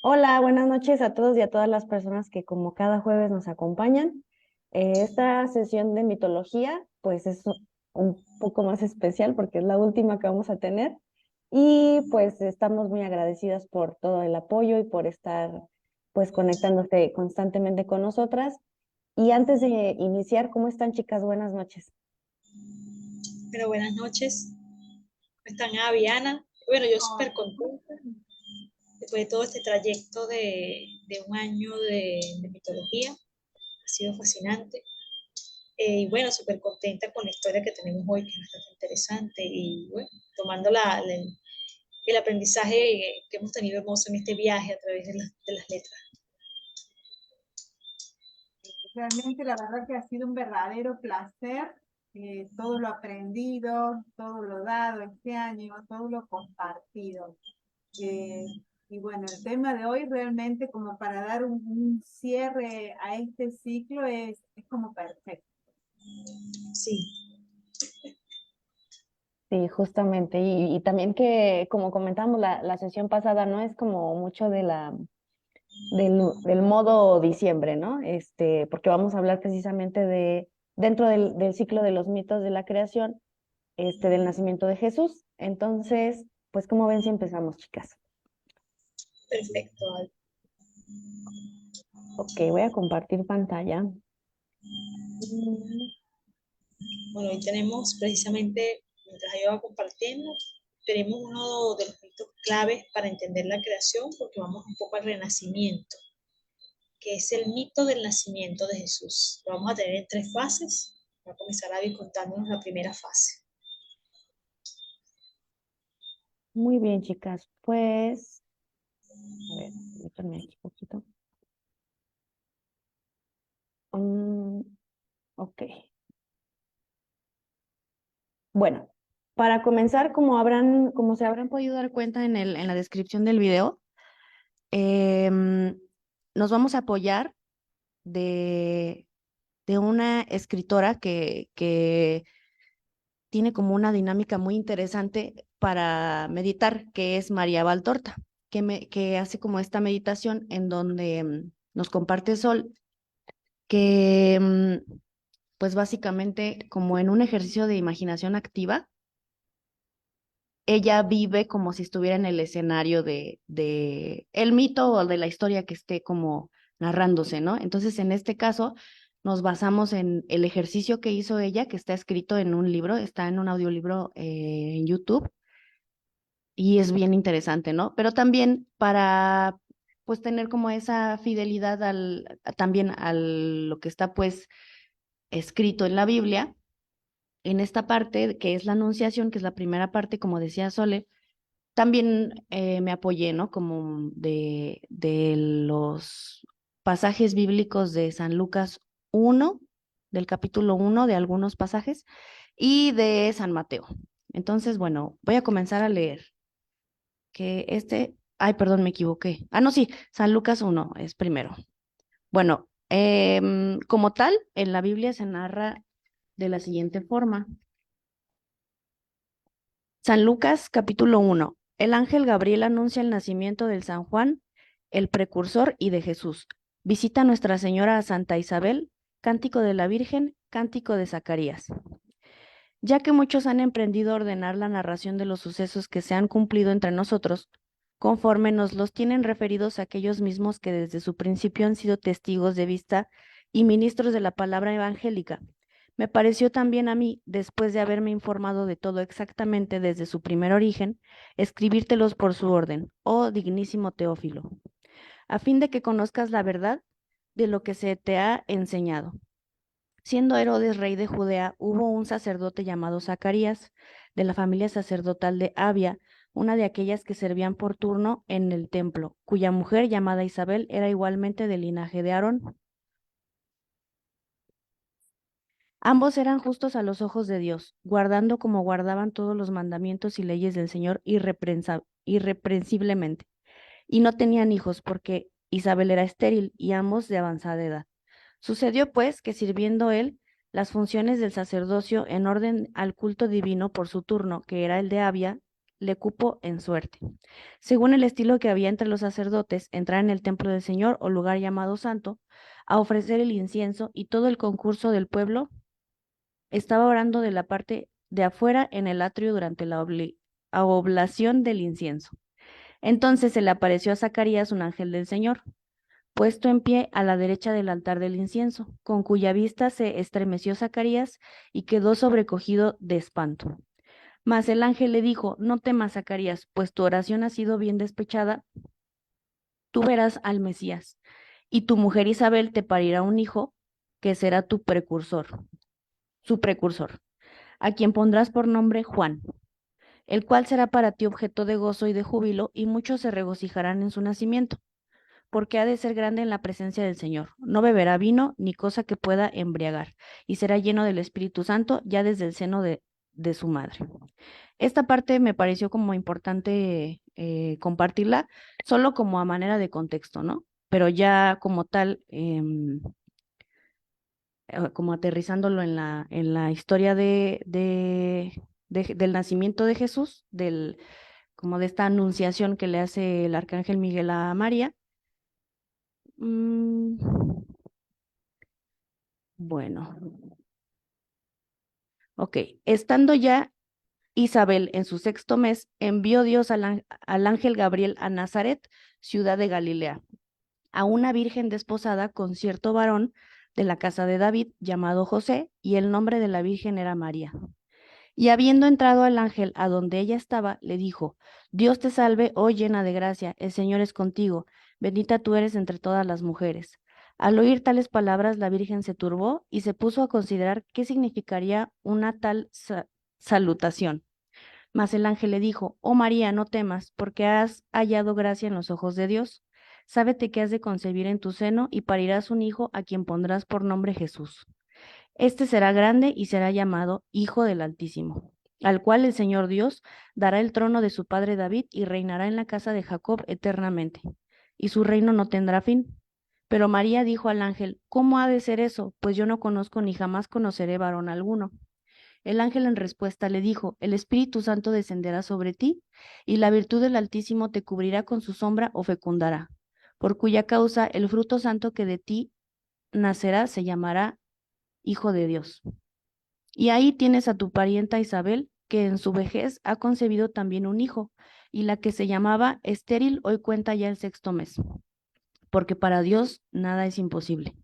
Hola, buenas noches a todos y a todas las personas que como cada jueves nos acompañan. Esta sesión de mitología pues es un poco más especial porque es la última que vamos a tener y pues estamos muy agradecidas por todo el apoyo y por estar pues conectándose constantemente con nosotras. Y antes de iniciar, ¿cómo están, chicas? Buenas noches. Pero buenas noches, ¿cómo están Avi, Ana? Bueno, yo súper contenta después de todo este trayecto de un año de mitología, ha sido fascinante. Y bueno, súper contenta con la historia que tenemos hoy, que es bastante interesante. Y bueno, tomando el aprendizaje que hemos tenido hermoso en este viaje a través de las letras. Realmente la verdad que ha sido un verdadero placer, todo lo aprendido, todo lo dado este año, todo lo compartido. Eh, y bueno, el tema de hoy realmente como para dar un cierre a este ciclo es como perfecto. Sí, Sí, justamente. Y también que, como comentamos la sesión pasada, no es como mucho del modo diciembre, ¿no? Porque vamos a hablar precisamente dentro del ciclo de los mitos de la creación, del nacimiento de Jesús. Entonces, pues, ¿cómo ven si empezamos, chicas? perfecto. Ok, voy a compartir pantalla. Mm, Bueno, hoy tenemos precisamente, mientras yo va compartiendo, tenemos uno de los mitos claves para entender la creación, porque vamos un poco al renacimiento, que es el mito del nacimiento de Jesús. Lo vamos a tener en tres fases. Va a comenzar Abby contándonos la primera fase. Muy bien, chicas. Pues, a ver, permítanme aquí un poquito. Mm, ok. Bueno, para comenzar, como se habrán podido dar cuenta en la descripción del video, em, nos vamos a apoyar de, de una escritora que tiene como una dinámica muy interesante para meditar, que es María Valtorta, que hace como esta meditación en donde nos comparte Sol, que pues básicamente como en un ejercicio de imaginación activa, ella vive como si estuviera en el escenario de el mito o de la historia que esté como narrándose, ¿no? Entonces, en este caso, nos basamos en el ejercicio que hizo ella, que está escrito en un libro, está en un audiolibro en YouTube, y es bien interesante, ¿no? Pero también para, pues, tener como esa fidelidad también a lo que está, pues, escrito en la Biblia, en esta parte que es la Anunciación, que es la primera parte, como decía Sole, también me apoyé, ¿no? Como de los pasajes bíblicos de San Lucas 1, del capítulo 1, de algunos pasajes, y de San Mateo. Entonces, bueno, voy a comenzar a leer, ay, perdón, me equivoqué. Ah, no, sí, San Lucas 1 es primero. Bueno, como tal, en la Biblia se narra de la siguiente forma. San Lucas capítulo 1. El ángel Gabriel anuncia el nacimiento del San Juan, el precursor y de Jesús. Visita a Nuestra Señora a Santa Isabel, cántico de la Virgen, cántico de Zacarías. Ya que muchos han emprendido a ordenar la narración de los sucesos que se han cumplido entre nosotros, conforme nos los tienen referidos aquellos mismos que desde su principio han sido testigos de vista y ministros de la palabra evangélica. Me pareció también a mí, después de haberme informado de todo exactamente desde su primer origen, escribírtelos por su orden, oh dignísimo Teófilo, a fin de que conozcas la verdad de lo que se te ha enseñado. Siendo Herodes rey de Judea, hubo un sacerdote llamado Zacarías, de la familia sacerdotal de Abia, una de aquellas que servían por turno en el templo, cuya mujer llamada Isabel era igualmente del linaje de Aarón. Ambos eran justos a los ojos de Dios, guardando como guardaban todos los mandamientos y leyes del Señor irreprensiblemente. Y no tenían hijos porque Isabel era estéril y ambos de avanzada edad. Sucedió pues que sirviendo él las funciones del sacerdocio en orden al culto divino por su turno, que era el de Abia, le cupo en suerte. Según el estilo que había entre los sacerdotes, entrar en el templo del Señor o lugar llamado santo, a ofrecer el incienso, y todo el concurso del pueblo estaba orando de la parte de afuera en el atrio durante la oblación del incienso. Entonces se le apareció a Zacarías un ángel del Señor, puesto en pie a la derecha del altar del incienso, con cuya vista se estremeció Zacarías y quedó sobrecogido de espanto. Mas el ángel le dijo: no temas, Zacarías, pues tu oración ha sido bien despechada. Tú verás al Mesías, y tu mujer Isabel te parirá un hijo, que será su precursor, a quien pondrás por nombre Juan, el cual será para ti objeto de gozo y de júbilo, y muchos se regocijarán en su nacimiento, porque ha de ser grande en la presencia del Señor. No beberá vino ni cosa que pueda embriagar, y será lleno del Espíritu Santo ya desde el seno de su madre. Esta parte me pareció como importante compartirla, solo como a manera de contexto, ¿no? Pero ya como tal, como aterrizándolo en la historia del nacimiento de Jesús, como de esta anunciación que le hace el arcángel Miguel a María. Bueno, ok. Estando ya Isabel en su 6º mes, envió Dios al ángel Gabriel a Nazaret, ciudad de Galilea, a una virgen desposada con cierto varón de la casa de David, llamado José, y el nombre de la virgen era María. Y habiendo entrado el ángel a donde ella estaba, le dijo: Dios te salve, oh llena de gracia, el Señor es contigo, bendita tú eres entre todas las mujeres. Al oír tales palabras, la virgen se turbó y se puso a considerar qué significaría una tal salutación. Mas el ángel le dijo: oh María, no temas, porque has hallado gracia en los ojos de Dios. Sábete que has de concebir en tu seno y parirás un hijo, a quien pondrás por nombre Jesús. Este será grande y será llamado Hijo del Altísimo, al cual el Señor Dios dará el trono de su padre David, y reinará en la casa de Jacob eternamente, y su reino no tendrá fin. Pero María dijo al ángel: ¿cómo ha de ser eso? Pues yo no conozco ni jamás conoceré varón alguno. El ángel en respuesta le dijo: el Espíritu Santo descenderá sobre ti, y la virtud del Altísimo te cubrirá con su sombra o fecundará, por cuya causa el fruto santo que de ti nacerá se llamará Hijo de Dios. Y ahí tienes a tu parienta Isabel, que en su vejez ha concebido también un hijo, y la que se llamaba estéril hoy cuenta ya el 6º mes, porque para Dios nada es imposible.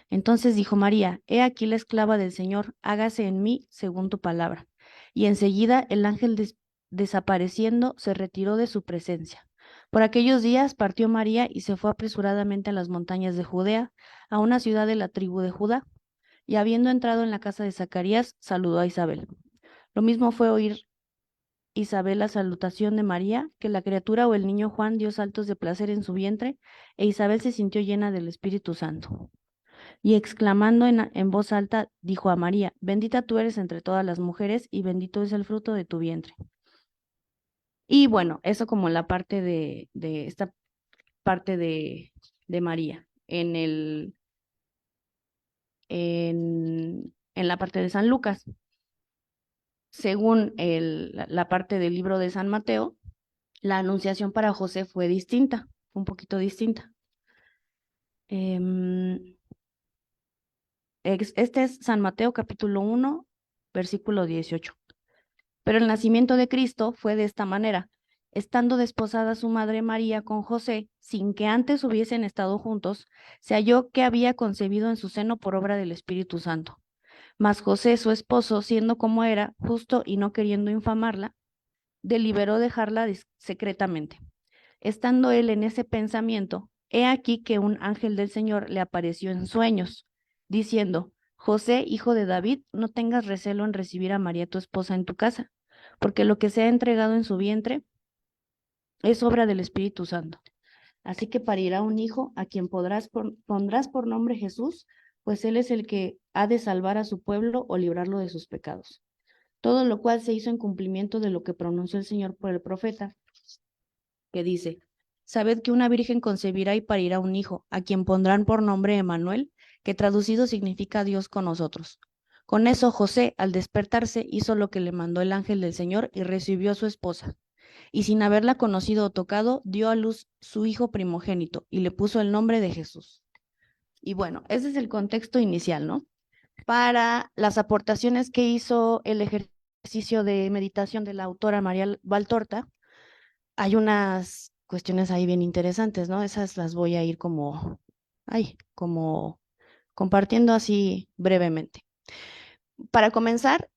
Entonces dijo María: he aquí la esclava del Señor, hágase en mí según tu palabra. Y enseguida el ángel desapareciendo se retiró de su presencia. Por aquellos días partió María y se fue apresuradamente a las montañas de Judea, a una ciudad de la tribu de Judá. Y habiendo entrado en la casa de Zacarías, saludó a Isabel. Lo mismo fue oír Isabel la salutación de María, que la criatura o el niño Juan dio saltos de placer en su vientre, e Isabel se sintió llena del Espíritu Santo. Y exclamando en voz alta, dijo a María: bendita tú eres entre todas las mujeres, y bendito es el fruto de tu vientre. Y bueno, eso como la parte de esta parte de María. En la parte de San Lucas, según la parte del libro de San Mateo, la anunciación para José fue distinta, un poquito distinta. Este es San Mateo capítulo 1, versículo 18. Pero el nacimiento de Cristo fue de esta manera: estando desposada su madre María con José, sin que antes hubiesen estado juntos, se halló que había concebido en su seno por obra del Espíritu Santo. Mas José, su esposo, siendo como era, justo y no queriendo infamarla, deliberó dejarla secretamente. Estando él en ese pensamiento, he aquí que un ángel del Señor le apareció en sueños, diciendo: José, hijo de David, no tengas recelo en recibir a María tu esposa en tu casa, porque lo que se ha entregado en su vientre es obra del Espíritu Santo. Así que parirá un hijo, a quien pondrás por nombre Jesús, pues él es el que ha de salvar a su pueblo o librarlo de sus pecados. Todo lo cual se hizo en cumplimiento de lo que pronunció el Señor por el profeta, que dice: sabed que una virgen concebirá y parirá un hijo, a quien pondrán por nombre Emmanuel, que traducido significa Dios con nosotros. Con eso José, al despertarse, hizo lo que le mandó el ángel del Señor y recibió a su esposa. y sin haberla conocido o tocado, dio a luz su hijo primogénito y le puso el nombre de Jesús. Y bueno, ese es el contexto inicial, ¿no? Para las aportaciones que hizo el ejercicio de meditación de la autora María Valtorta, hay unas cuestiones ahí bien interesantes, ¿no? Esas las voy a ir como compartiendo así brevemente. Para comenzar,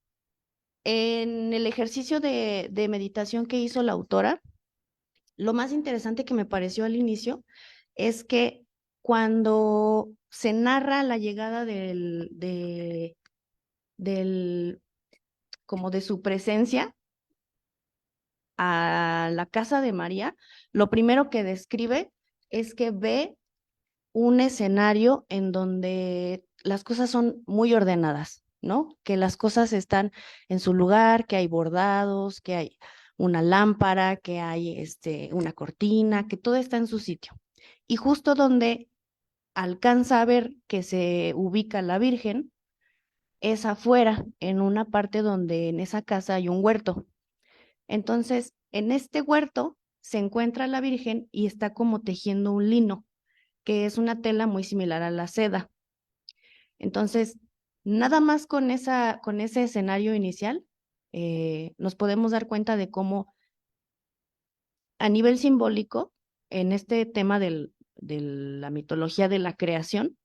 en el ejercicio de meditación que hizo la autora, lo más interesante que me pareció al inicio es que cuando se narra la llegada como de su presencia a la casa de María, lo primero que describe es que ve un escenario en donde las cosas son muy ordenadas, ¿no? Que las cosas están en su lugar, que hay bordados, que hay una lámpara, que hay una cortina, que todo está en su sitio. Y justo donde alcanza a ver que se ubica la Virgen es afuera, en una parte donde en esa casa hay un huerto. Entonces, en este huerto se encuentra la Virgen y está como tejiendo un lino, que es una tela muy similar a la seda. Entonces, nada más con ese escenario inicial, nos podemos dar cuenta de cómo a nivel simbólico, en este tema de la mitología de la creación,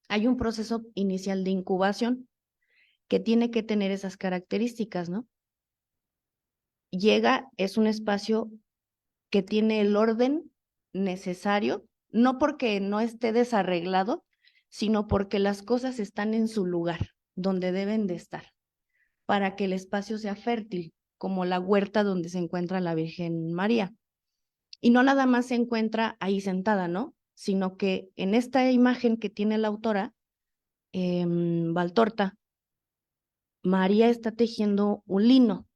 hay un proceso inicial de incubación que tiene que tener esas características, ¿no? Llega, es un espacio que tiene el orden necesario, no porque no esté desarreglado, sino porque las cosas están en su lugar, donde deben de estar, para que el espacio sea fértil, como la huerta donde se encuentra la Virgen María. Y no nada más se encuentra ahí sentada, ¿no? Sino que en esta imagen que tiene la autora, Valtorta, María está tejiendo un lino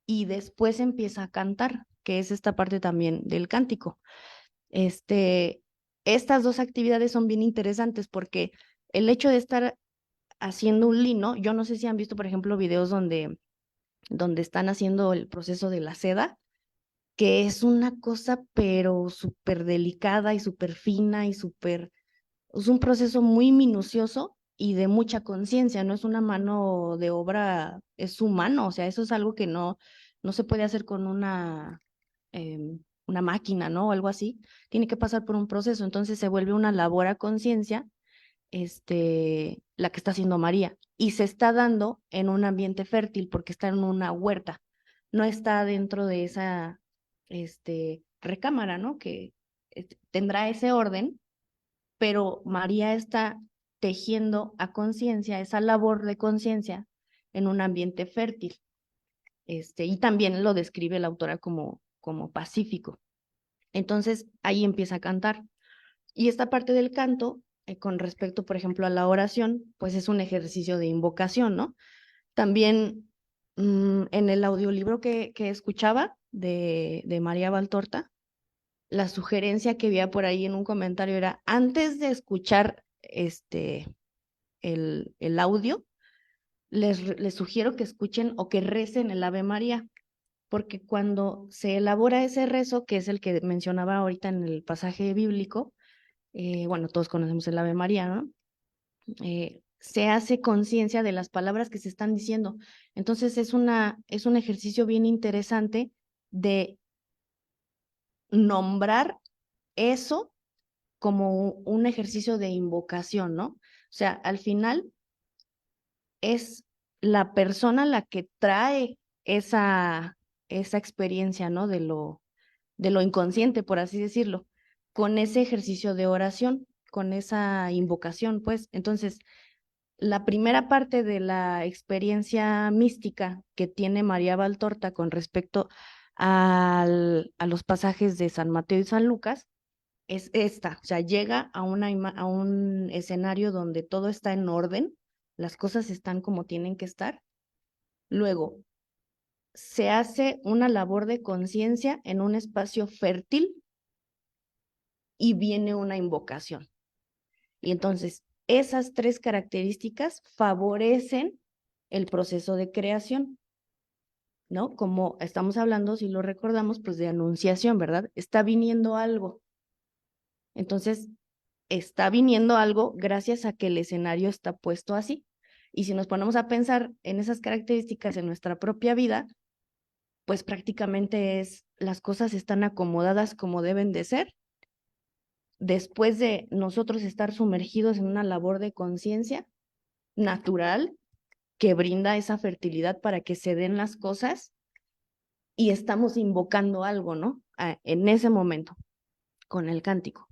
y después empieza a cantar, que es esta parte también del cántico. Estas dos actividades son bien interesantes porque el hecho de estar haciendo un lino, yo no sé si han visto, por ejemplo, videos donde están haciendo el proceso de la seda, que es una cosa pero súper delicada y súper fina y es un proceso muy minucioso y de mucha conciencia, no es una mano de obra, es humano, o sea, eso es algo que no se puede hacer con una máquina, ¿no? O algo así, tiene que pasar por un proceso, entonces se vuelve una labor a conciencia, la que está haciendo María, y se está dando en un ambiente fértil porque está en una huerta, no está dentro de esa, recámara, ¿no? Que tendrá ese orden, pero María está tejiendo a conciencia, esa labor de conciencia en un ambiente fértil. Y también lo describe la autora como pacífico. Entonces ahí empieza a cantar. Y esta parte del canto, con respecto, por ejemplo, a la oración, pues es un ejercicio de invocación, ¿no? También en el audiolibro que escuchaba de María Valtorta, la sugerencia que había por ahí en un comentario era, antes de escuchar el audio, les sugiero que escuchen o que recen el Ave María, porque cuando se elabora ese rezo, que es el que mencionaba ahorita en el pasaje bíblico, bueno, todos conocemos el Ave María, ¿no? Se hace conciencia de las palabras que se están diciendo. Entonces es un ejercicio bien interesante de nombrar eso como un ejercicio de invocación, ¿no? O sea, al final es la persona la que trae esa experiencia, ¿no? De lo inconsciente, por así decirlo, con ese ejercicio de oración, con esa invocación, pues. Entonces, la primera parte de la experiencia mística que tiene María Valtorta con respecto a los pasajes de San Mateo y San Lucas es esta, o sea, llega a un escenario donde todo está en orden, las cosas están como tienen que estar. Luego, se hace una labor de conciencia en un espacio fértil y viene una invocación. Y entonces, esas tres características favorecen el proceso de creación. ¿no? Como estamos hablando, si lo recordamos, pues de anunciación, ¿verdad? Está viniendo algo. Entonces, está viniendo algo gracias a que el escenario está puesto así. Y si nos ponemos a pensar en esas características en nuestra propia vida, pues prácticamente es, las cosas están acomodadas como deben de ser. Después de nosotros estar sumergidos en una labor de conciencia natural que brinda esa fertilidad para que se den las cosas y estamos invocando algo, ¿no? En ese momento, con el cántico.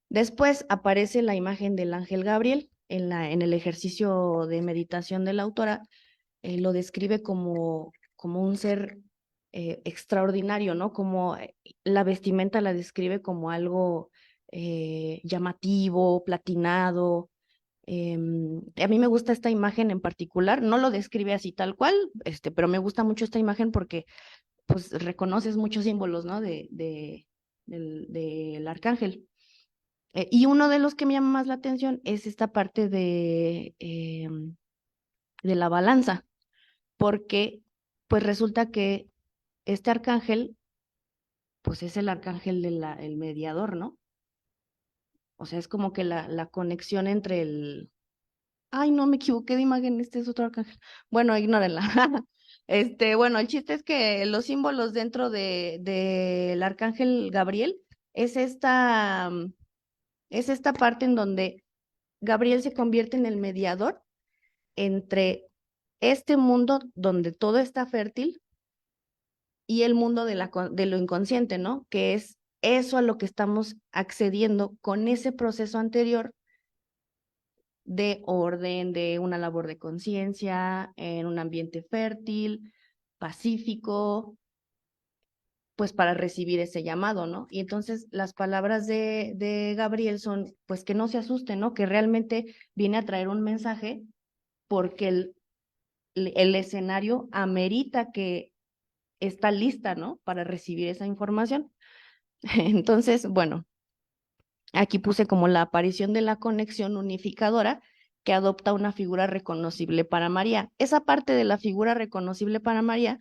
Después aparece la imagen del ángel Gabriel en el ejercicio de meditación de la autora, lo describe como un ser extraordinario, ¿no? Como la vestimenta la describe como algo llamativo, platinado. A mí me gusta esta imagen en particular, no lo describe así tal cual, pero me gusta mucho esta imagen porque pues reconoces muchos símbolos, ¿no? Del arcángel. Y uno de los que me llama más la atención es esta parte de la balanza, porque pues resulta que este arcángel, pues es el arcángel el mediador, ¿no? O sea, es como que la conexión entre el... Ay, no, me equivoqué de imagen, este es otro arcángel. Bueno, ignórenla. Bueno, el chiste es que los símbolos dentro del arcángel Gabriel es es esta parte en donde Gabriel se convierte en el mediador entre este mundo donde todo está fértil y el mundo de lo inconsciente, ¿no? Que es eso a lo que estamos accediendo con ese proceso anterior de orden, de una labor de conciencia, en un ambiente fértil, pacífico, pues para recibir ese llamado, ¿no? Y entonces las palabras de Gabriel son, pues que no se asusten, ¿no? Que realmente viene a traer un mensaje porque el escenario amerita que está lista, ¿no? Para recibir esa información. Entonces, bueno, aquí puse como la aparición de la conexión unificadora que adopta una figura reconocible para María. Esa parte de la figura reconocible para María,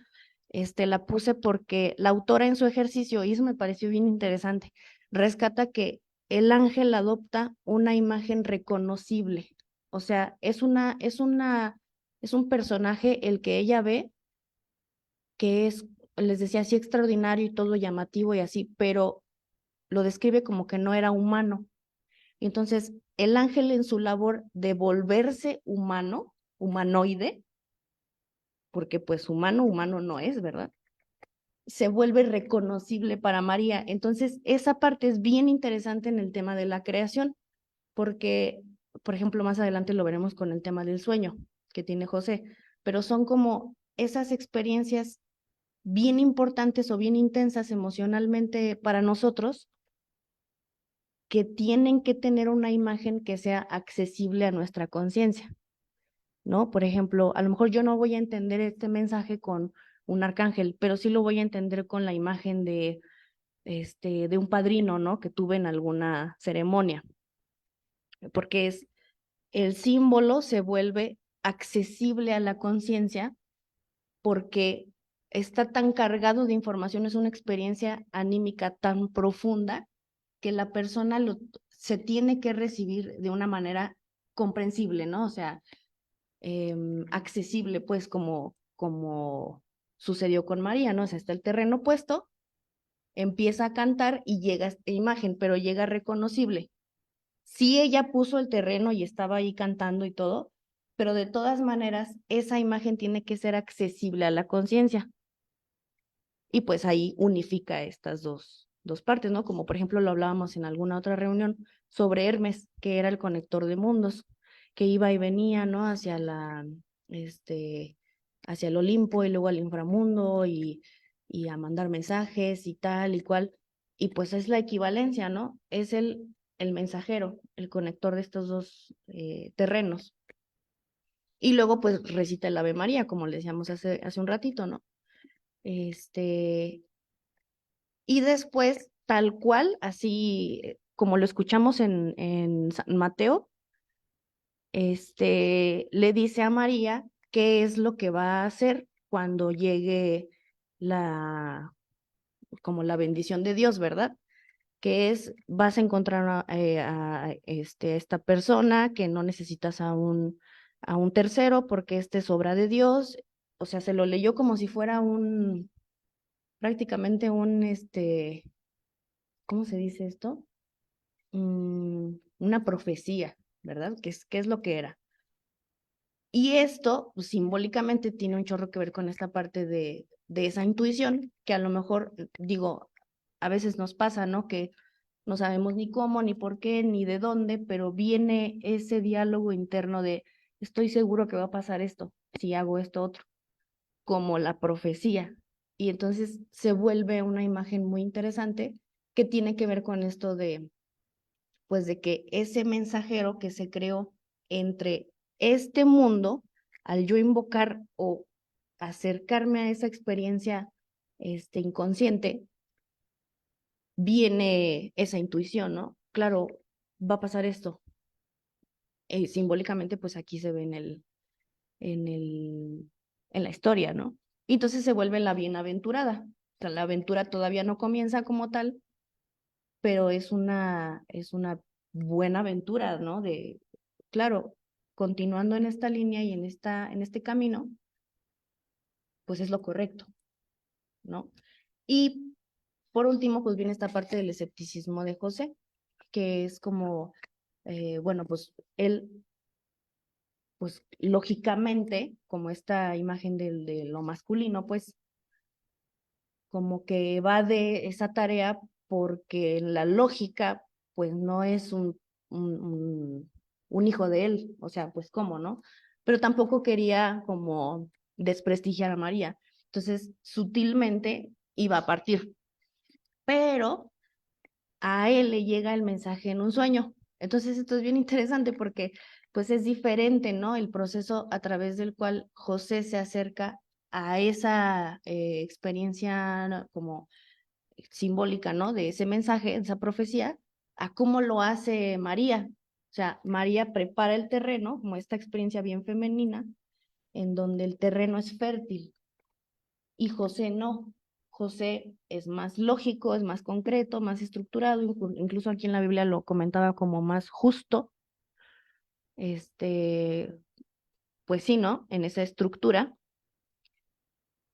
la puse porque la autora en su ejercicio, y eso me pareció bien interesante, rescata que el ángel adopta una imagen reconocible. O sea, es un personaje el que ella ve que es, les decía, así extraordinario y todo llamativo y así, pero lo describe como que no era humano. Entonces, el ángel en su labor de volverse humano, humanoide, porque pues humano no es, ¿verdad? Se vuelve reconocible para María. Entonces, esa parte es bien interesante en el tema de la creación, porque, por ejemplo, más adelante lo veremos con el tema del sueño que tiene José, pero son como esas experiencias bien importantes o bien intensas emocionalmente para nosotros, que tienen que tener una imagen que sea accesible a nuestra conciencia, ¿no? Por ejemplo, a lo mejor yo no voy a entender este mensaje con un arcángel, pero sí lo voy a entender con la imagen de un padrino, ¿no? Que tuve en alguna ceremonia, porque el símbolo se vuelve accesible a la conciencia porque está tan cargado de información, es una experiencia anímica tan profunda que la persona se tiene que recibir de una manera comprensible, ¿no? O sea, accesible, pues como sucedió con María, ¿no? O sea, está el terreno puesto, empieza a cantar y llega esta imagen, pero llega reconocible. Sí, ella puso el terreno y estaba ahí cantando y todo, pero de todas maneras, esa imagen tiene que ser accesible a la conciencia. Y pues ahí unifica estas dos partes, ¿no? Como por ejemplo lo hablábamos en alguna otra reunión sobre Hermes, que era el conector de mundos, que iba y venía, ¿no? Hacia el Olimpo y luego al inframundo y a mandar mensajes y tal y cual. Y pues es la equivalencia, ¿no? Es el mensajero, el conector de estos dos terrenos. Y luego pues recita el Ave María, como le decíamos hace un ratito, ¿no? Y después, tal cual, así como lo escuchamos en San Mateo, le dice a María qué es lo que va a hacer cuando llegue como la bendición de Dios, ¿verdad? Que es, vas a encontrar a esta persona, que no necesitas a un tercero porque es obra de Dios. O sea, se lo leyó como si fuera prácticamente ¿cómo se dice esto? Una profecía, ¿verdad? ¿Qué es lo que era? Y esto, pues, simbólicamente tiene un chorro que ver con esta parte de esa intuición, que a lo mejor, digo, a veces nos pasa, ¿no? Que no sabemos ni cómo, ni por qué, ni de dónde, pero viene ese diálogo interno de, estoy seguro que va a pasar esto, si hago esto otro, como la profecía. Y entonces se vuelve una imagen muy interesante que tiene que ver con esto de, pues, de que ese mensajero que se creó entre este mundo, al yo invocar o acercarme a esa experiencia inconsciente, viene esa intuición, ¿no? Claro, va a pasar esto. Simbólicamente, pues aquí se ve en el, en la historia, ¿no? Y entonces se vuelve la bienaventurada. O sea, la aventura todavía no comienza como tal, pero es una buena aventura, ¿no? Claro, continuando en esta línea y en este camino, pues es lo correcto, ¿no? Y por último, pues viene esta parte del escepticismo de José, que es como, bueno, pues él, pues lógicamente, como esta imagen de lo masculino, pues como que va de esa tarea porque la lógica, pues no es un, un, un hijo de él, o sea, pues cómo, ¿no? Pero tampoco quería como desprestigiar a María. Entonces, sutilmente iba a partir, pero a él le llega el mensaje en un sueño. Entonces, esto es bien interesante porque pues es diferente, ¿no? El proceso a través del cual José se acerca a esa experiencia, ¿no?, como simbólica, ¿no? De ese mensaje, de esa profecía, a cómo lo hace María. O sea, María prepara el terreno, como esta experiencia bien femenina, en donde el terreno es fértil, y José no. José es más lógico, es más concreto, más estructurado, incluso aquí en la Biblia lo comentaba como más justo, este, pues sí, ¿no? En esa estructura,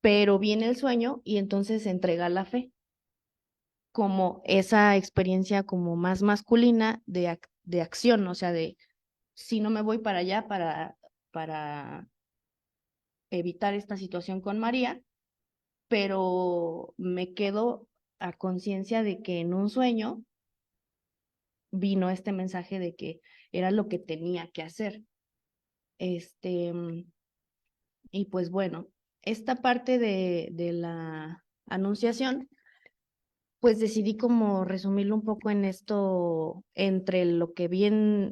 pero viene el sueño y entonces se entrega la fe, como esa experiencia como más masculina de acción, o sea, de si no me voy para allá para evitar esta situación con María, pero me quedo a conciencia de que en un sueño vino este mensaje de que era lo que tenía que hacer. Este, y pues bueno, esta parte de la anunciación, pues decidí como resumirlo un poco en esto, entre lo que viene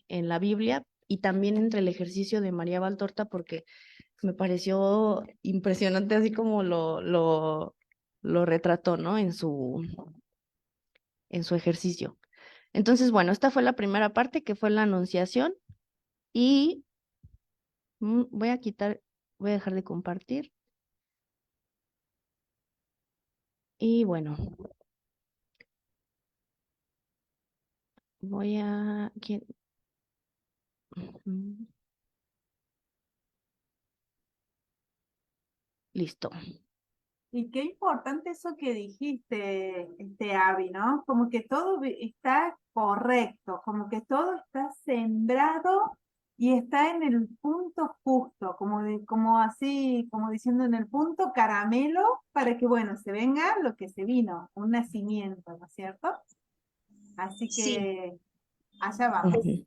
en la Biblia y también entre el ejercicio de María Valtorta, porque me pareció impresionante así como lo retrató, ¿no? En su ejercicio. Entonces, bueno, esta fue la primera parte, que fue la anunciación, y voy a dejar de compartir. Y bueno, voy a... Mm, listo. Y qué importante eso que dijiste, Abby, ¿no? Como que todo está correcto, como que todo está sembrado y está en el punto justo, como así, como diciendo en el punto caramelo, para que, bueno, se venga lo que se vino, un nacimiento, ¿no es cierto? Así Sí, que allá vamos. Ujú.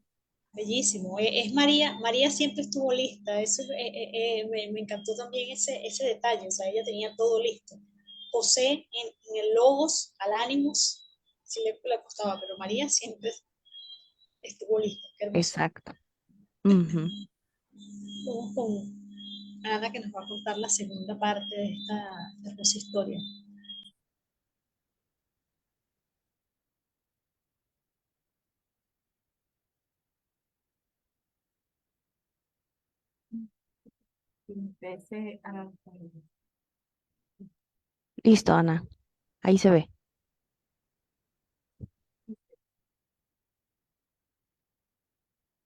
bellísimo. Es María, María siempre estuvo lista. Eso me encantó también ese detalle. O sea, ella tenía todo listo. José en el Logos, al Ánimos, sí le costaba, pero María siempre estuvo lista. Qué hermosura. Exacto. Ujú. Vamos con Ana, que nos va a contar la segunda parte de esta hermosa historia. empecé a... Listo, Ana. Ahí se ve.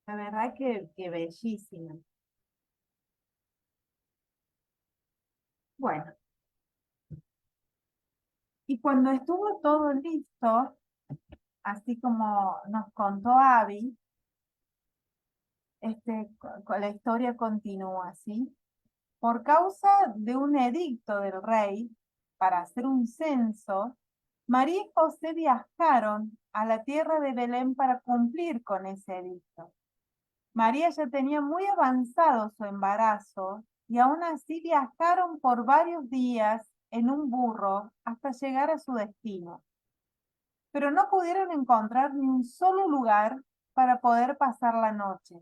La verdad que bellísima. Bueno, y cuando estuvo todo listo, así como nos contó Abby, con la historia continúa así. Por causa de un edicto del rey para hacer un censo, María y José viajaron a la tierra de Belén para cumplir con ese edicto. María ya tenía muy avanzado su embarazo y aún así viajaron por varios días en un burro hasta llegar a su destino. Pero no pudieron encontrar ni un solo lugar para poder pasar la noche,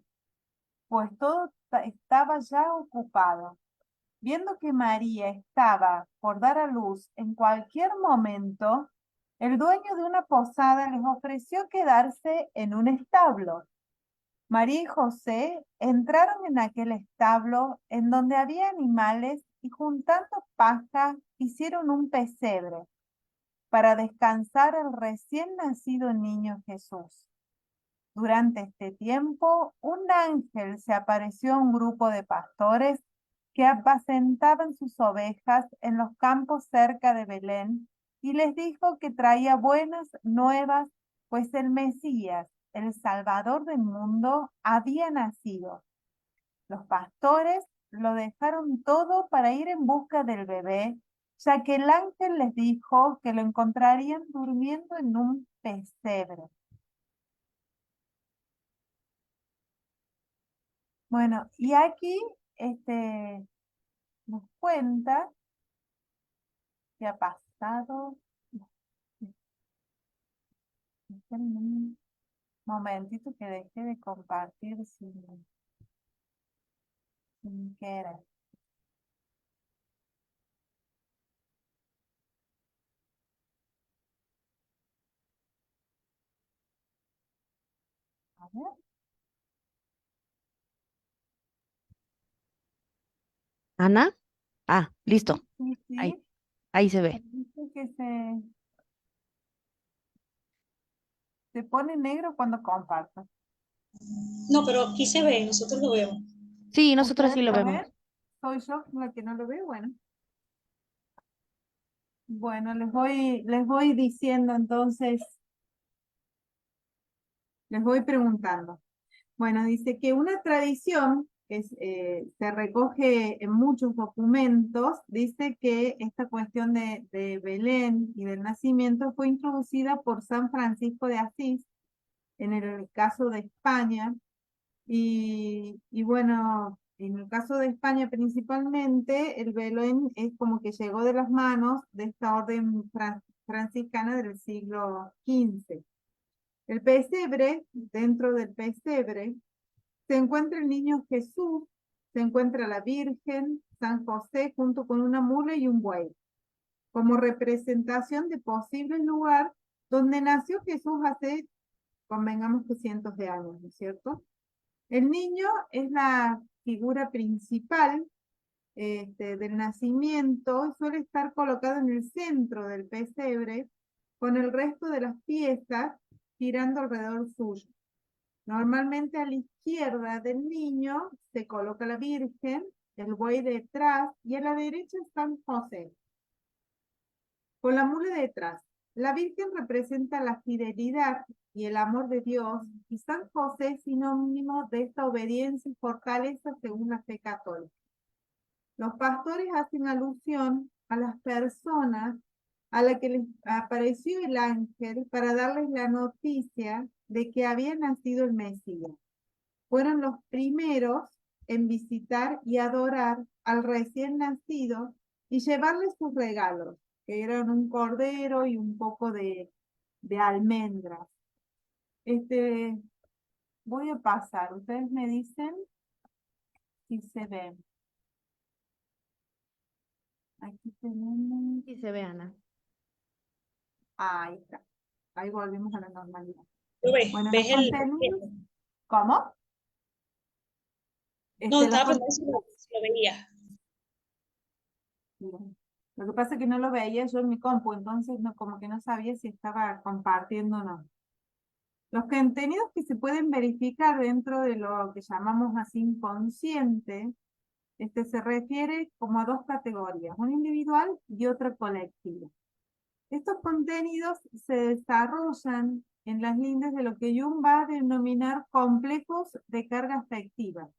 pues todo estaba ya ocupado. Viendo que María estaba por dar a luz en cualquier momento, el dueño de una posada les ofreció quedarse en un establo. María y José entraron en aquel establo en donde había animales y juntando paja hicieron un pesebre para descansar el recién nacido niño Jesús. Durante este tiempo, un ángel se apareció a un grupo de pastores que apacentaban sus ovejas en los campos cerca de Belén y les dijo que traía buenas nuevas, pues el Mesías, el Salvador del mundo, había nacido. Los pastores lo dejaron todo para ir en busca del bebé, ya que el ángel les dijo que lo encontrarían durmiendo en un pesebre. Bueno, y aquí nos cuenta que ha pasado. Esperen un momentito que deje de compartir sin querer. A ver. Ana. Ah, listo. Sí, Ahí, sí. ahí se ve. Dice que se pone negro cuando comparto. No, pero aquí se ve, nosotros lo vemos. Sí, nosotros ¿Ustedes sí lo lo vemos. ven? ¿Soy yo la que no lo veo? Bueno. Bueno, les voy diciendo entonces, les voy preguntando. Bueno, dice que una tradición que se recoge en muchos documentos, dice que esta cuestión de Belén y del nacimiento fue introducida por San Francisco de Asís, en el caso de España, y bueno, en el caso de España principalmente, el Belén es como que llegó de las manos de esta orden franciscana del siglo XV. El pesebre, dentro del pesebre, se encuentra el niño Jesús, se encuentra la Virgen, San José, junto con una mula y un buey, como representación de posible lugar donde nació Jesús hace, convengamos que cientos de años, ¿no es cierto? El niño es la figura principal del nacimiento y suele estar colocado en el centro del pesebre, con el resto de las piezas girando alrededor suyo. Normalmente a la izquierda del niño se coloca la Virgen, el buey detrás y a la derecha San José, con la mula detrás. La Virgen representa la fidelidad y el amor de Dios y San José es sinónimo de esta obediencia y fortaleza según la fe católica. Los pastores hacen alusión a las personas a las que les apareció el ángel para darles la noticia de que había nacido el Mesías. Fueron los primeros en visitar y adorar al recién nacido y llevarle sus regalos, que eran un cordero y un poco de almendras. Voy a pasar, ustedes me dicen si se ven. Aquí tenemos. Sí se ve, Ana. Ahí está. Ahí volvimos a la normalidad. ¿Lo ves? Bueno, los ¿Ves el...? contenidos. ¿Cómo? No, Los estaba preguntando si lo veía. Bien. Lo que pasa es que no lo veía yo en mi compu, entonces no, como que no sabía si estaba compartiendo o no. Los contenidos que se pueden verificar dentro de lo que llamamos así inconsciente, se refiere como a dos categorías, una individual y otra colectiva. Estos contenidos se desarrollan en las líneas de lo que Jung va a denominar complejos de carga afectiva,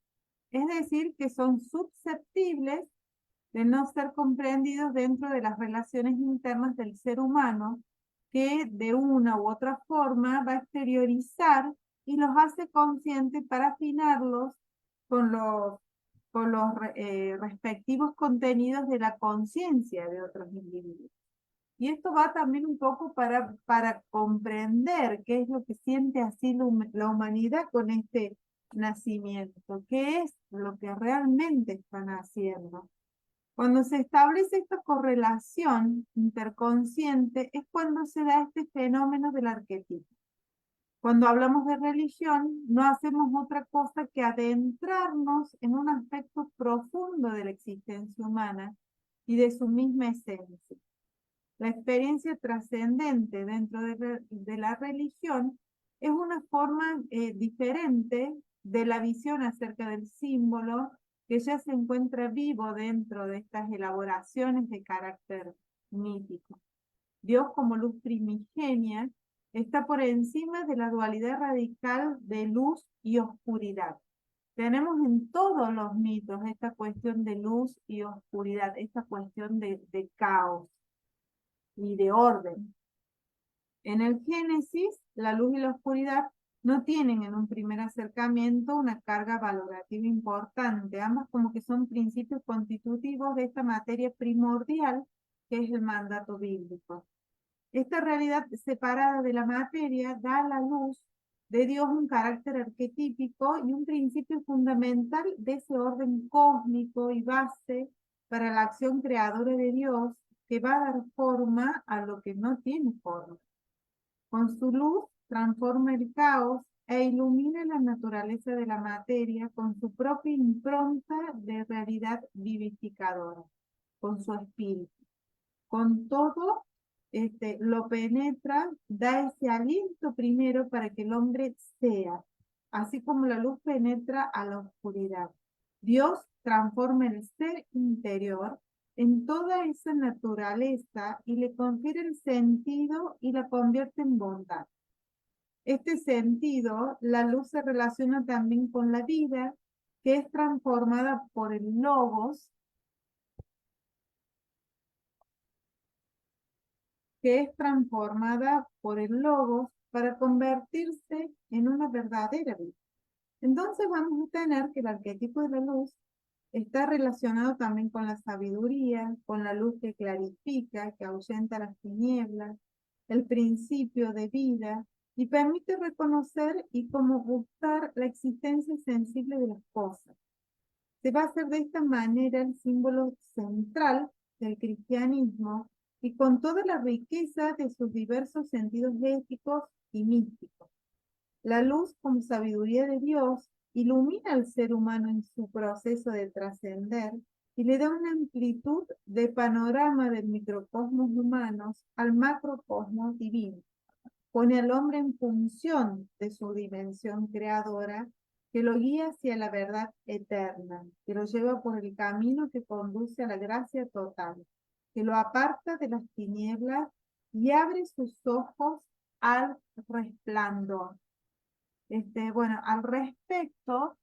es decir, que son susceptibles de no ser comprendidos dentro de las relaciones internas del ser humano, que de una u otra forma va a exteriorizar y los hace conscientes para afinarlos con los respectivos contenidos de la conciencia de otros individuos. Y esto va también un poco para comprender qué es lo que siente así la humanidad con este nacimiento, qué es lo que realmente están haciendo. Cuando se establece esta correlación interconsciente es cuando se da este fenómeno del arquetipo. Cuando hablamos de religión, no hacemos otra cosa que adentrarnos en un aspecto profundo de la existencia humana y de su misma esencia. La experiencia trascendente dentro de la religión es una forma diferente de la visión acerca del símbolo que ya se encuentra vivo dentro de estas elaboraciones de carácter mítico. Dios como luz primigenia está por encima de la dualidad radical de luz y oscuridad. Tenemos en todos los mitos esta cuestión de luz y oscuridad, esta cuestión de caos y de orden. En el Génesis, la luz y la oscuridad no tienen en un primer acercamiento una carga valorativa importante, ambas como que son principios constitutivos de esta materia primordial que es el mandato bíblico. Esta realidad separada de la materia da a la luz de Dios un carácter arquetípico y un principio fundamental de ese orden cósmico y base para la acción creadora de Dios que va a dar forma a lo que no tiene forma. Con su luz transforma el caos e ilumina la naturaleza de la materia con su propia impronta de realidad vivificadora, con su espíritu. Con todo, lo penetra, da ese aliento primero para que el hombre sea, así como la luz penetra a la oscuridad. Dios transforma el ser interior en toda esa naturaleza y le confiere el sentido y la convierte en bondad. Este sentido, la luz se relaciona también con la vida, que es transformada por el logos, para convertirse en una verdadera vida. Entonces vamos a tener que el arquetipo de la luz está relacionado también con la sabiduría, con la luz que clarifica, que ahuyenta las tinieblas, el principio de vida y permite reconocer y como gustar la existencia sensible de las cosas. Se va a hacer de esta manera el símbolo central del cristianismo y con toda la riqueza de sus diversos sentidos éticos y místicos. La luz como sabiduría de Dios ilumina al ser humano en su proceso de trascender y le da una amplitud de panorama del microcosmos humanos al macrocosmos divino. Pone al hombre en función de su dimensión creadora que lo guía hacia la verdad eterna, que lo lleva por el camino que conduce a la gracia total, que lo aparta de las tinieblas y abre sus ojos al resplandor. Bueno, al respecto,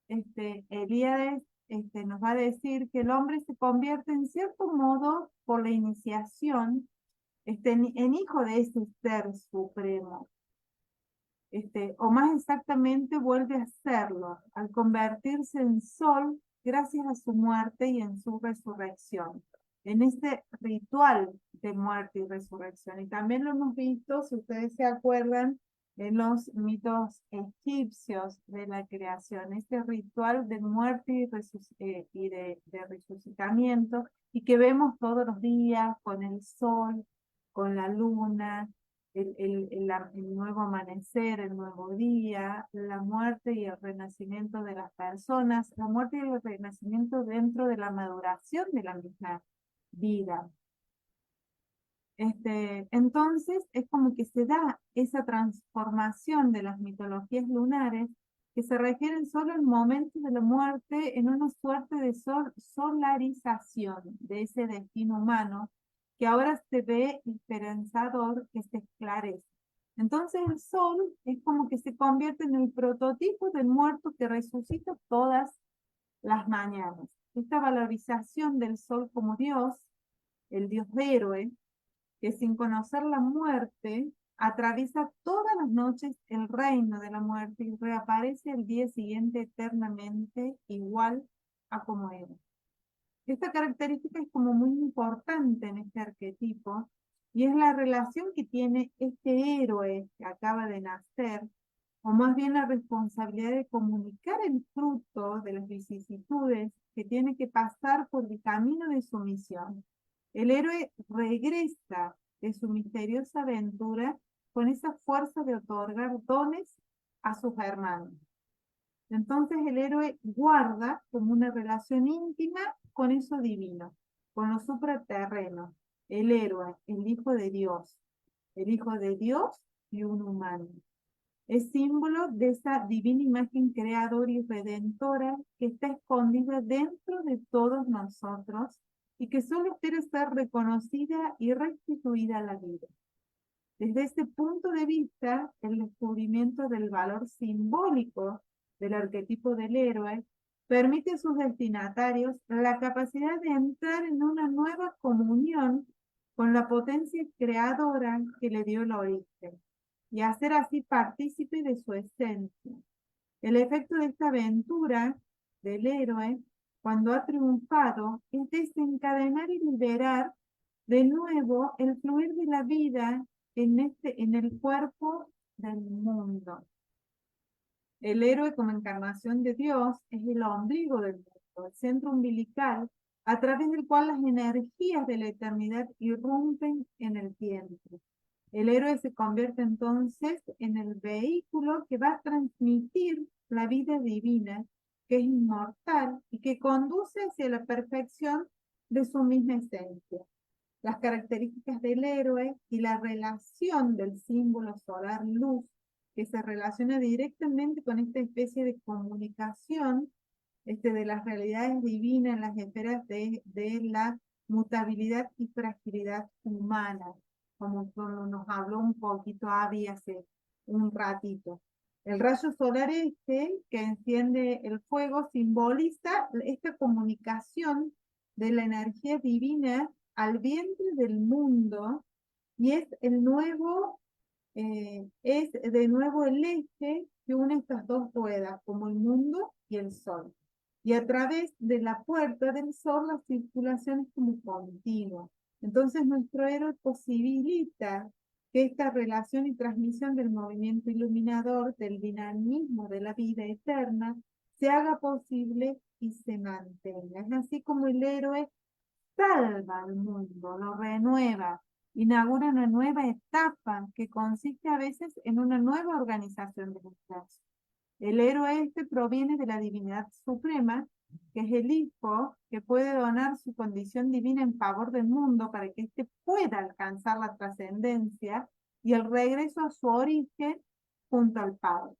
Elías nos va a decir que el hombre se convierte en cierto modo por la iniciación en hijo de ese ser supremo. O más exactamente vuelve a serlo al convertirse en sol gracias a su muerte y en su resurrección, en este ritual de muerte y resurrección. Y también lo hemos visto, si ustedes se acuerdan, en los mitos egipcios de la creación, este ritual de muerte y de resucitamiento, y que vemos todos los días con el sol, con la luna, el nuevo amanecer, el nuevo día, la muerte y el renacimiento de las personas, la muerte y el renacimiento dentro de la maduración de la misma vida. Entonces es como que se da esa transformación de las mitologías lunares que se refieren solo al momento de la muerte en una suerte de solarización de ese destino humano que ahora se ve esperanzador, que se esclarece. Entonces el sol es como que se convierte en el prototipo del muerto que resucita todas las mañanas. Esta valorización del sol como Dios, el Dios héroe, que sin conocer la muerte, atraviesa todas las noches el reino de la muerte y reaparece el día siguiente eternamente igual a como era. Esta característica es como muy importante en este arquetipo y es la relación que tiene este héroe que acaba de nacer, o más bien la responsabilidad de comunicar el fruto de las vicisitudes que tiene que pasar por el camino de su misión. El héroe regresa de su misteriosa aventura con esa fuerza de otorgar dones a sus hermanos. Entonces el héroe guarda como una relación íntima con eso divino, con lo supraterreno. El héroe, el hijo de Dios y un humano. Es símbolo de esa divina imagen creadora y redentora que está escondida dentro de todos nosotros y que solo espera ser reconocida y restituida a la vida. Desde este punto de vista, el descubrimiento del valor simbólico del arquetipo del héroe permite a sus destinatarios la capacidad de entrar en una nueva comunión con la potencia creadora que le dio el origen y hacer así partícipe de su esencia. El efecto de esta aventura del héroe, cuando ha triunfado, es desencadenar y liberar de nuevo el fluir de la vida en el cuerpo del mundo. El héroe como encarnación de Dios es el ombligo del mundo, el centro umbilical a través del cual las energías de la eternidad irrumpen en el tiempo. El héroe se convierte entonces en el vehículo que va a transmitir la vida divina, que es inmortal y que conduce hacia la perfección de su misma esencia. Las características del héroe y la relación del símbolo solar luz, que se relaciona directamente con esta especie de comunicación de las realidades divinas en las esferas de la mutabilidad y fragilidad humana, como nos habló un poquito Abby hace un ratito. El rayo solar que enciende el fuego simboliza esta comunicación de la energía divina al vientre del mundo y es de nuevo el eje que une estas dos ruedas, como el mundo y el sol. Y a través de la puerta del sol la circulación es como continua. Entonces nuestro héroe posibilita que esta relación y transmisión del movimiento iluminador, del dinamismo de la vida eterna, se haga posible y se mantenga. Es así como el héroe salva al mundo, lo renueva, inaugura una nueva etapa que consiste a veces en una nueva organización del universo. El héroe proviene de la divinidad suprema, que es el hijo que puede donar su condición divina en favor del mundo para que éste pueda alcanzar la trascendencia y el regreso a su origen junto al Padre.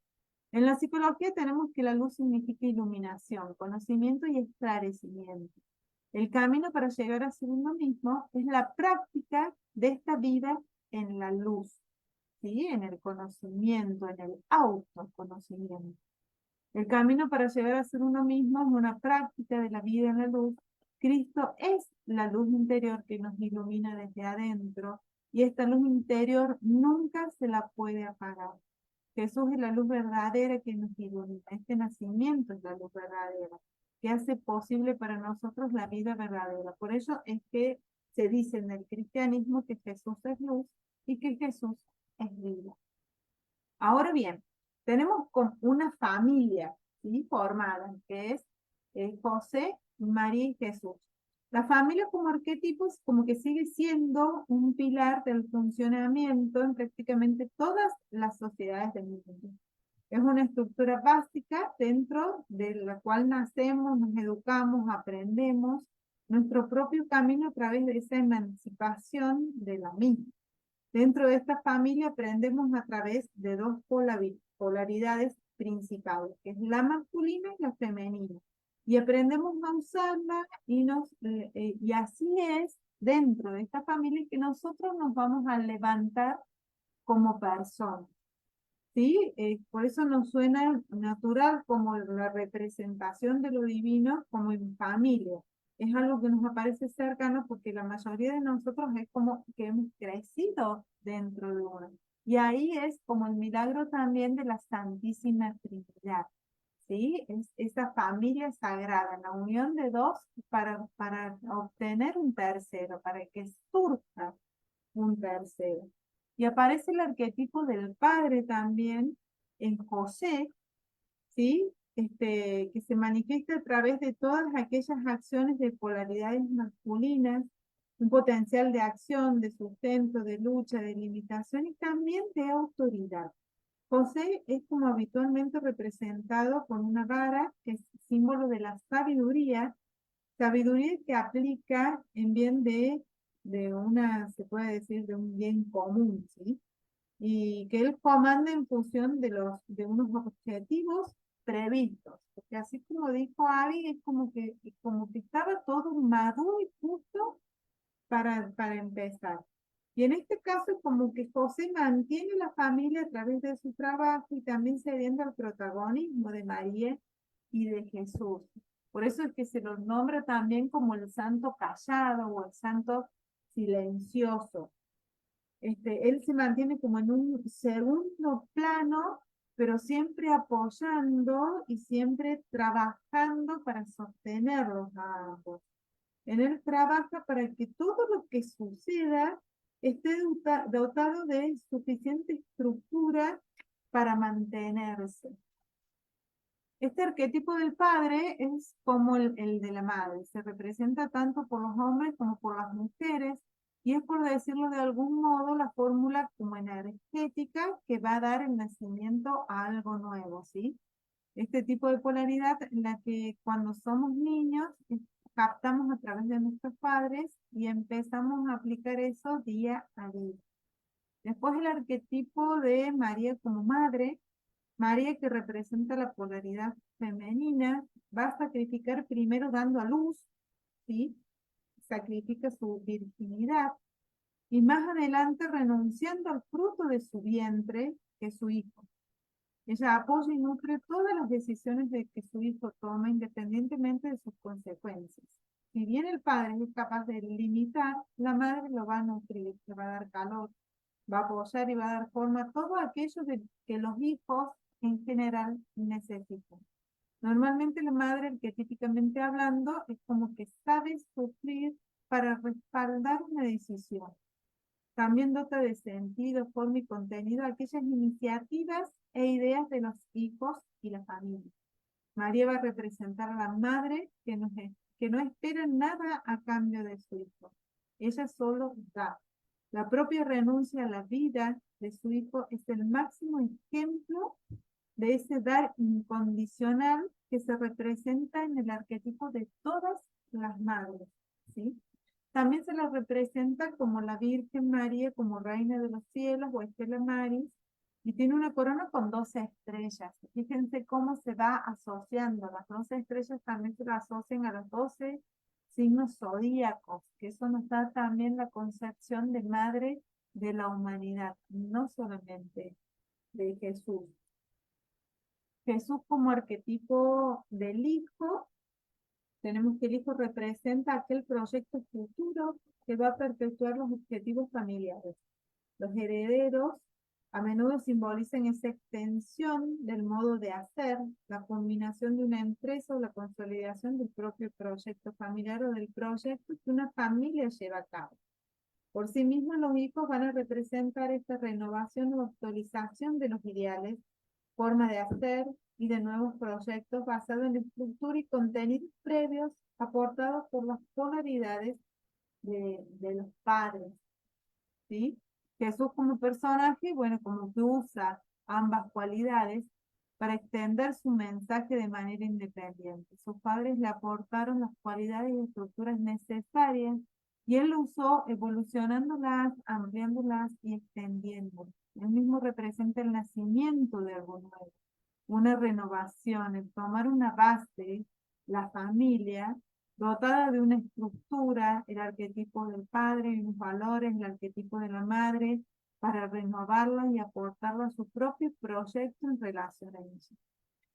En la psicología tenemos que la luz significa iluminación, conocimiento y esclarecimiento. El camino para llegar a ser uno mismo es la práctica de esta vida en la luz, ¿sí? En el conocimiento, en el autoconocimiento. El camino para llegar a ser uno mismo es una práctica de la vida en la luz. Cristo es la luz interior que nos ilumina desde adentro y esta luz interior nunca se la puede apagar. Jesús es la luz verdadera que nos ilumina. Este nacimiento es la luz verdadera que hace posible para nosotros la vida verdadera. Por eso es que se dice en el cristianismo que Jesús es luz y que Jesús es vida. Ahora bien, tenemos una familia, ¿sí?, formada, que es José, María y Jesús. La familia como arquetipo es como que sigue siendo un pilar del funcionamiento en prácticamente todas las sociedades del mundo. Es una estructura básica dentro de la cual nacemos, nos educamos, aprendemos, nuestro propio camino a través de esa emancipación de la misma. Dentro de esta familia aprendemos a través de dos polaridades principales, que es la masculina y la femenina. Y aprendemos a usarla y así es dentro de esta familia que nosotros nos vamos a levantar como personas. ¿Sí? Por eso nos suena natural como la representación de lo divino como en familia. Es algo que nos aparece cercano porque la mayoría de nosotros es como que hemos crecido dentro de uno. Y ahí es como el milagro también de la Santísima Trinidad. ¿Sí? Es esa familia sagrada, la unión de dos para obtener un tercero, para que surja un tercero. Y aparece el arquetipo del padre también en José, ¿sí? Que se manifiesta a través de todas aquellas acciones de polaridades masculinas, un potencial de acción, de sustento, de lucha, de limitación y también de autoridad. José es como habitualmente representado con una vara, que es símbolo de la sabiduría que aplica en bien se puede decir, de un bien común, ¿sí? Y que él comanda en función de unos objetivos previstos. Porque así como dijo Abby, es como que estaba todo maduro y justo para empezar. Y en este caso, como que José mantiene la familia a través de su trabajo y también cediendo al protagonismo de María y de Jesús. Por eso es que se los nombra también como el santo callado o el santo silencioso. Él se mantiene como en un segundo plano, pero siempre apoyando y siempre trabajando para sostenerlos a ambos. En él trabaja para que todo lo que suceda esté dotado de suficiente estructura para mantenerse. Este arquetipo del padre es como el de la madre, se representa tanto por los hombres como por las mujeres, y es, por decirlo de algún modo, la fórmula como energética que va a dar el nacimiento a algo nuevo, ¿sí? Este tipo de polaridad en la que cuando somos niños captamos a través de nuestros padres y empezamos a aplicar eso día a día. Después el arquetipo de María como madre, María, que representa la polaridad femenina, va a sacrificar primero dando a luz, ¿sí? Sacrifica su virginidad y más adelante renunciando al fruto de su vientre, que es su hijo. Ella apoya y nutre todas las decisiones que su hijo toma independientemente de sus consecuencias. Si bien el padre es capaz de limitar, la madre lo va a nutrir, le va a dar calor, va a apoyar y va a dar forma a todo aquello que los hijos en general necesitan. Normalmente la madre, arquetípicamente hablando, es como que sabe sufrir para respaldar una decisión. También dota de sentido, forma y contenido aquellas iniciativas e ideas de los hijos y la familia. María va a representar a la madre que no espera nada a cambio de su hijo. Ella solo da. La propia renuncia a la vida de su hijo es el máximo ejemplo de ese dar incondicional que se representa en el arquetipo de todas las madres, ¿sí? También se la representa como la Virgen María, como Reina de los Cielos o Estela Maris, y tiene una corona con 12 estrellas. Fíjense cómo se va asociando. Las 12 estrellas también se la asocian a los 12 signos zodíacos, que eso nos da también la concepción de madre de la humanidad, no solamente de Jesús. Jesús como arquetipo del hijo, tenemos que el hijo representa aquel proyecto futuro que va a perpetuar los objetivos familiares. Los herederos a menudo simbolizan esa extensión del modo de hacer, la culminación de una empresa o la consolidación del propio proyecto familiar o del proyecto que una familia lleva a cabo. Por sí mismos, los hijos van a representar esta renovación o actualización de los ideales, forma de hacer y de nuevos proyectos basados en la estructura y contenidos previos aportados por las polaridades de los padres, ¿sí? Jesús como personaje, bueno, como que usa ambas cualidades para extender su mensaje de manera independiente. Sus padres le aportaron las cualidades y estructuras necesarias y él lo usó evolucionándolas, ampliándolas y extendiéndolas. Él mismo representa el nacimiento de algo nuevo, una renovación, el tomar una base, la familia, dotada de una estructura, el arquetipo del padre y los valores, el arquetipo de la madre, para renovarla y aportarla a su propio proyecto en relación a eso.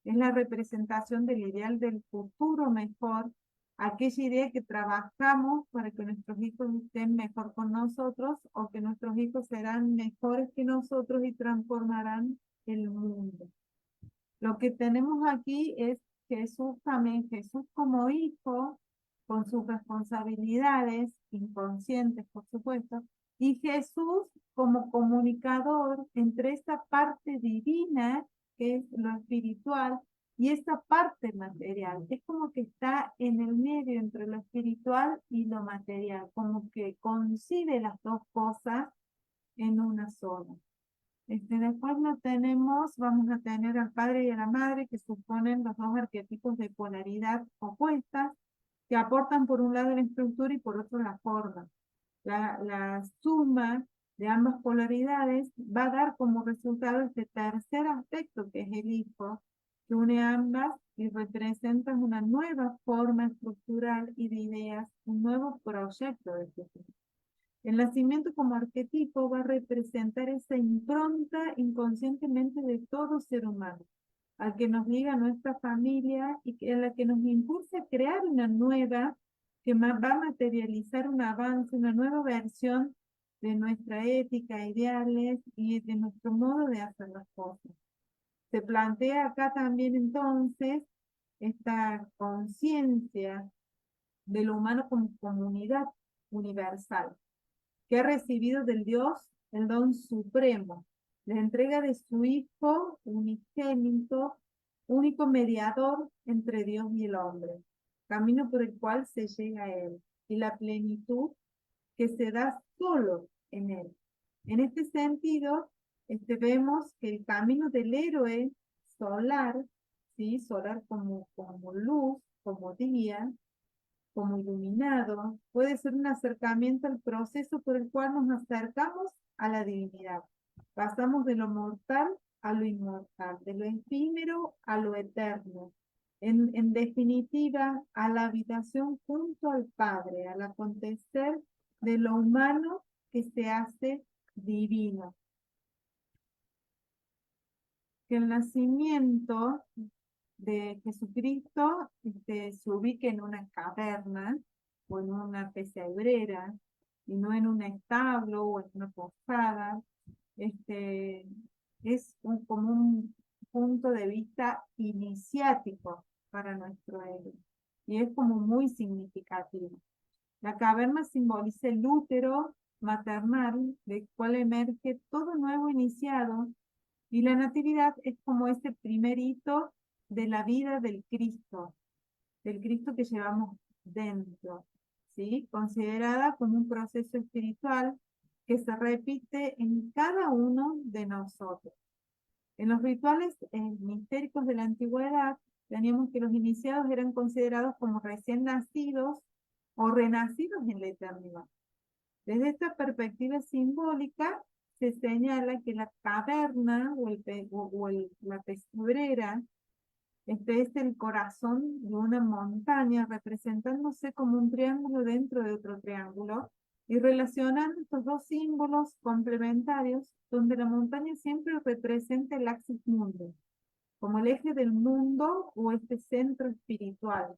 Es la representación del ideal del futuro mejor, aquella idea que trabajamos para que nuestros hijos estén mejor con nosotros o que nuestros hijos serán mejores que nosotros y transformarán el mundo. Lo que tenemos aquí es Jesús también, Jesús como hijo, con sus responsabilidades inconscientes, por supuesto, y Jesús como comunicador entre esta parte divina, que es lo espiritual, y esta parte material. Es como que está en el medio entre lo espiritual y lo material, como que concibe las dos cosas en una sola. Después lo tenemos, vamos a tener al padre y a la madre, que suponen los dos arquetipos de polaridad opuestas, que aportan por un lado la estructura y por otro la forma. La suma de ambas polaridades va a dar como resultado este tercer aspecto, que es el hijo, que une ambas y representa una nueva forma estructural y de ideas, un nuevo proyecto de futuro. El nacimiento como arquetipo va a representar esa impronta inconscientemente de todo ser humano, al que nos liga nuestra familia y a la que nos impulsa a crear una nueva, que va a materializar un avance, una nueva versión de nuestra ética, ideales y de nuestro modo de hacer las cosas. Se plantea acá también entonces esta conciencia de lo humano como comunidad universal, que ha recibido del Dios el don supremo, la entrega de su Hijo unigénito, único mediador entre Dios y el hombre, camino por el cual se llega a Él, y la plenitud que se da solo en Él. En este sentido, vemos que el camino del héroe solar, ¿sí? Solar como luz, como día, como iluminado, puede ser un acercamiento al proceso por el cual nos acercamos a la divinidad. Pasamos de lo mortal a lo inmortal, de lo efímero a lo eterno. En definitiva, a la habitación junto al Padre, al acontecer de lo humano que se hace divino. Que el nacimiento de Jesucristo se ubique en una caverna o en una pesebrera y no en un establo o en una posada. Es como un punto de vista iniciático para nuestro héroe y es como muy significativo. La caverna simboliza el útero maternal del cual emerge todo nuevo iniciado, y la natividad es como ese primer hito de la vida del Cristo que llevamos dentro, ¿sí? Considerada como un proceso espiritual que se repite en cada uno de nosotros. En los rituales mistéricos de la antigüedad, teníamos que los iniciados eran considerados como recién nacidos o renacidos en la eternidad. Desde esta perspectiva simbólica, se señala que la caverna la pesebrera es el corazón de una montaña, representándose como un triángulo dentro de otro triángulo, y relacionando estos dos símbolos complementarios, donde la montaña siempre representa el axis mundo, como el eje del mundo o este centro espiritual,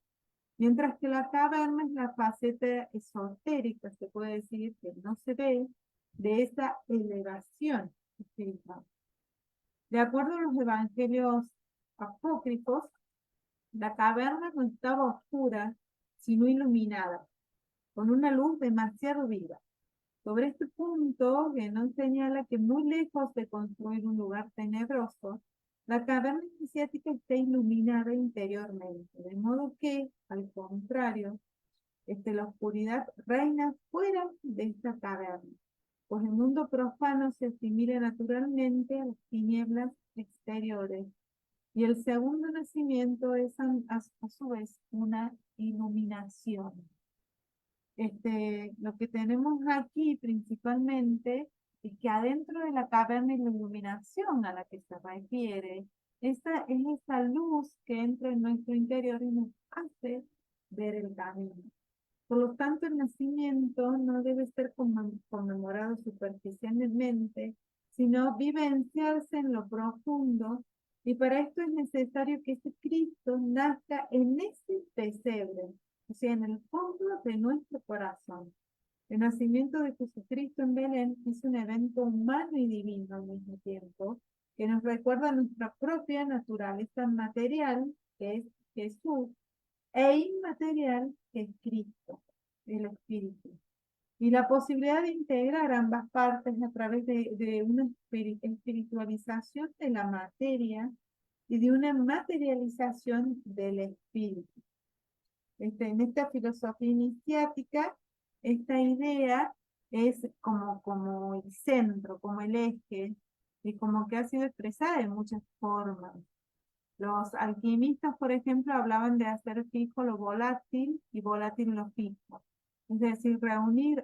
mientras que la caverna es la faceta esotérica, se puede decir, que no se ve, de esa elevación espiritual. De acuerdo a los evangelios apócrifos, la caverna no estaba oscura, sino iluminada, con una luz demasiado viva. Sobre este punto, Guénon señala que muy lejos de construir un lugar tenebroso, la caverna iniciática está iluminada interiormente, de modo que, al contrario, la oscuridad reina fuera de esta caverna, pues el mundo profano se asimila naturalmente a las tinieblas exteriores, Y el segundo nacimiento es a su vez una iluminación. Lo que tenemos aquí principalmente es que adentro de la caverna y la iluminación a la que se refiere, esa es esa luz que entra en nuestro interior y nos hace ver el camino. Por lo tanto, el nacimiento no debe ser conmemorado superficialmente, sino vivenciarse en lo profundo, y para esto es necesario que ese Cristo nazca en ese pesebre, o sea, en el fondo de nuestro corazón. El nacimiento de Jesucristo en Belén es un evento humano y divino al mismo tiempo, que nos recuerda nuestra propia naturaleza material, que es Jesús, e inmaterial, que es Cristo, el Espíritu. Y la posibilidad de integrar ambas partes a través de una espiritualización de la materia y de una materialización del espíritu. En esta filosofía iniciática, esta idea es como el centro, como el eje, y como que ha sido expresada de muchas formas. Los alquimistas, por ejemplo, hablaban de hacer fijo lo volátil y volátil lo fijo. Es decir, reunir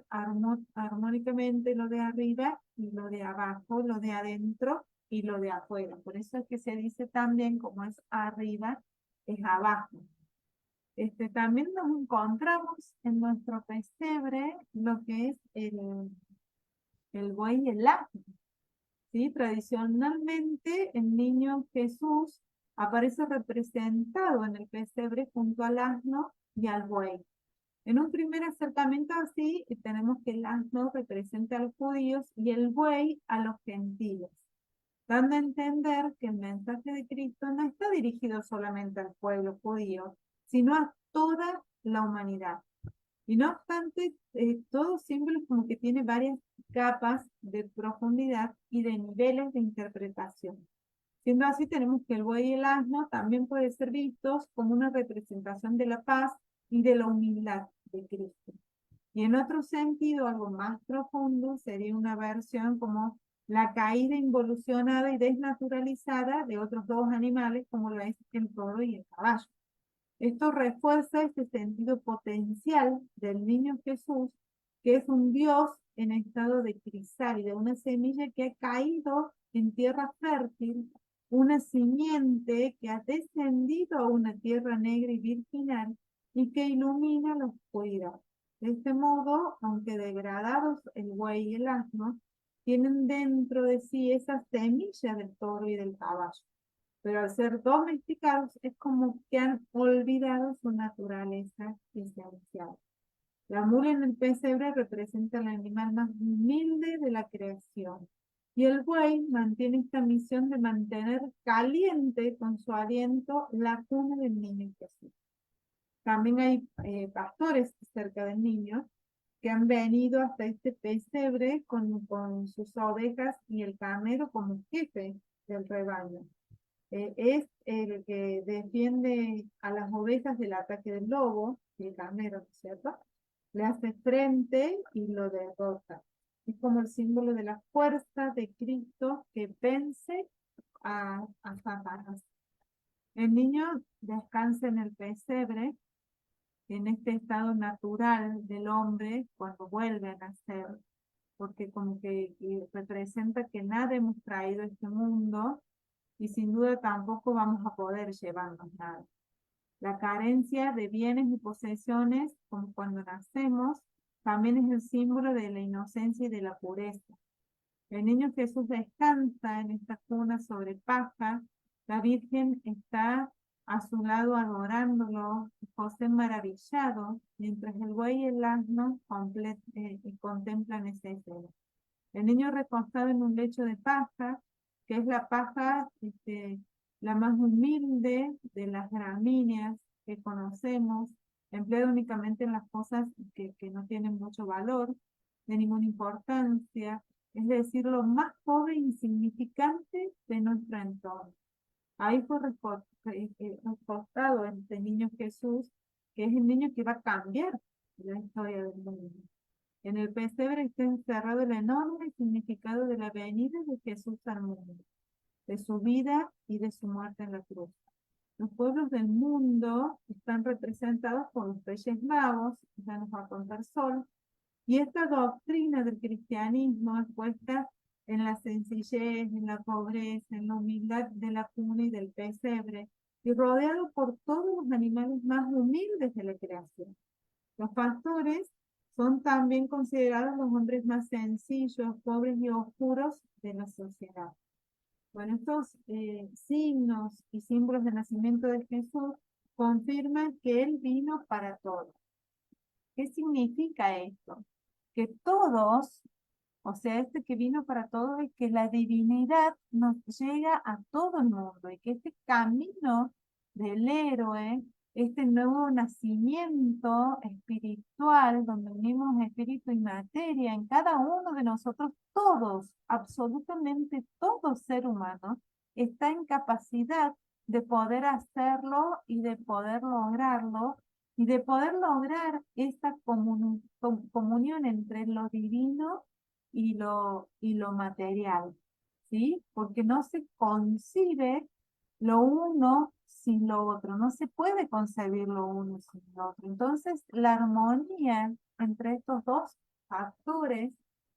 armónicamente lo de arriba y lo de abajo, lo de adentro y lo de afuera. Por eso es que se dice también, como es arriba, es abajo. También nos encontramos en nuestro pesebre lo que es el buey y el asno. ¿Sí? Tradicionalmente, el niño Jesús aparece representado en el pesebre junto al asno y al buey. En un primer acercamiento así, tenemos que el asno representa a los judíos y el buey a los gentiles, dando a entender que el mensaje de Cristo no está dirigido solamente al pueblo judío, sino a toda la humanidad. Y no obstante, todo símbolo como que tiene varias capas de profundidad y de niveles de interpretación. Siendo así, tenemos que el buey y el asno también pueden ser vistos como una representación de la paz y de la humildad de Cristo. Y en otro sentido, algo más profundo, sería una versión como la caída involucionada y desnaturalizada de otros dos animales, como lo es el toro y el caballo. Esto refuerza este sentido potencial del niño Jesús, que es un Dios en estado de crisálida, una semilla que ha caído en tierra fértil, una simiente que ha descendido a una tierra negra y virginal y que ilumina la oscuridad. De este modo, aunque degradados el buey y el asno, tienen dentro de sí esa semilla del toro y del caballo. Pero al ser domesticados es como que han olvidado su naturaleza esencial. La mula en el pesebre representa el animal más humilde de la creación. Y el buey mantiene esta misión de mantener caliente con su aliento la cuna del niño Jesús. También hay pastores cerca del niño que han venido hasta este pesebre con sus ovejas y el carnero como jefe del rebaño. Es el que defiende a las ovejas del ataque del lobo, el carnero, ¿no es cierto? Le hace frente y lo derrota. Es como el símbolo de la fuerza de Cristo que vence a Satanás. El niño descansa en el pesebre, en este estado natural del hombre cuando vuelve a nacer, porque como que representa que nada hemos traído a este mundo y sin duda tampoco vamos a poder llevarnos nada. La carencia de bienes y posesiones, como cuando nacemos, también es el símbolo de la inocencia y de la pureza. El niño Jesús descansa en esta cuna sobre paja, la Virgen está a su lado adorándolo, José maravillado, mientras el buey y el asno contemplan esa escena. El niño recostado en un lecho de paja, que es la paja la más humilde de las gramíneas que conocemos, empleada únicamente en las cosas que no tienen mucho valor, de ninguna importancia, es decir, lo más pobre e insignificante de nuestro entorno. Ahí fue recostado este niño Jesús, que es el niño que va a cambiar la historia del mundo. En el pesebre está encerrado el enorme significado de la venida de Jesús al mundo. de su vida y de su muerte en la cruz. Los pueblos del mundo están representados por los Reyes Magos, ya nos va a contar Sol, y esta doctrina del cristianismo es puesta en la sencillez, en la pobreza, en la humildad de la cuna y del pesebre, y rodeado por todos los animales más humildes de la creación. Los pastores son también considerados los hombres más sencillos, pobres y oscuros de la sociedad. Bueno, estos signos y símbolos del nacimiento de Jesús confirman que Él vino para todos. ¿Qué significa esto? Que todos, o sea, este que vino para todos, es que la divinidad nos llega a todo el mundo y que este camino del héroe, este nuevo nacimiento espiritual, donde unimos espíritu y materia en cada uno de nosotros, todos, absolutamente todo ser humano, está en capacidad de poder hacerlo y de poder lograrlo y de poder lograr esta comunión entre lo divino y lo material, ¿sí? Porque no se concibe lo uno sin lo otro, no se puede concebir lo uno sin lo otro. Entonces, la armonía entre estos dos factores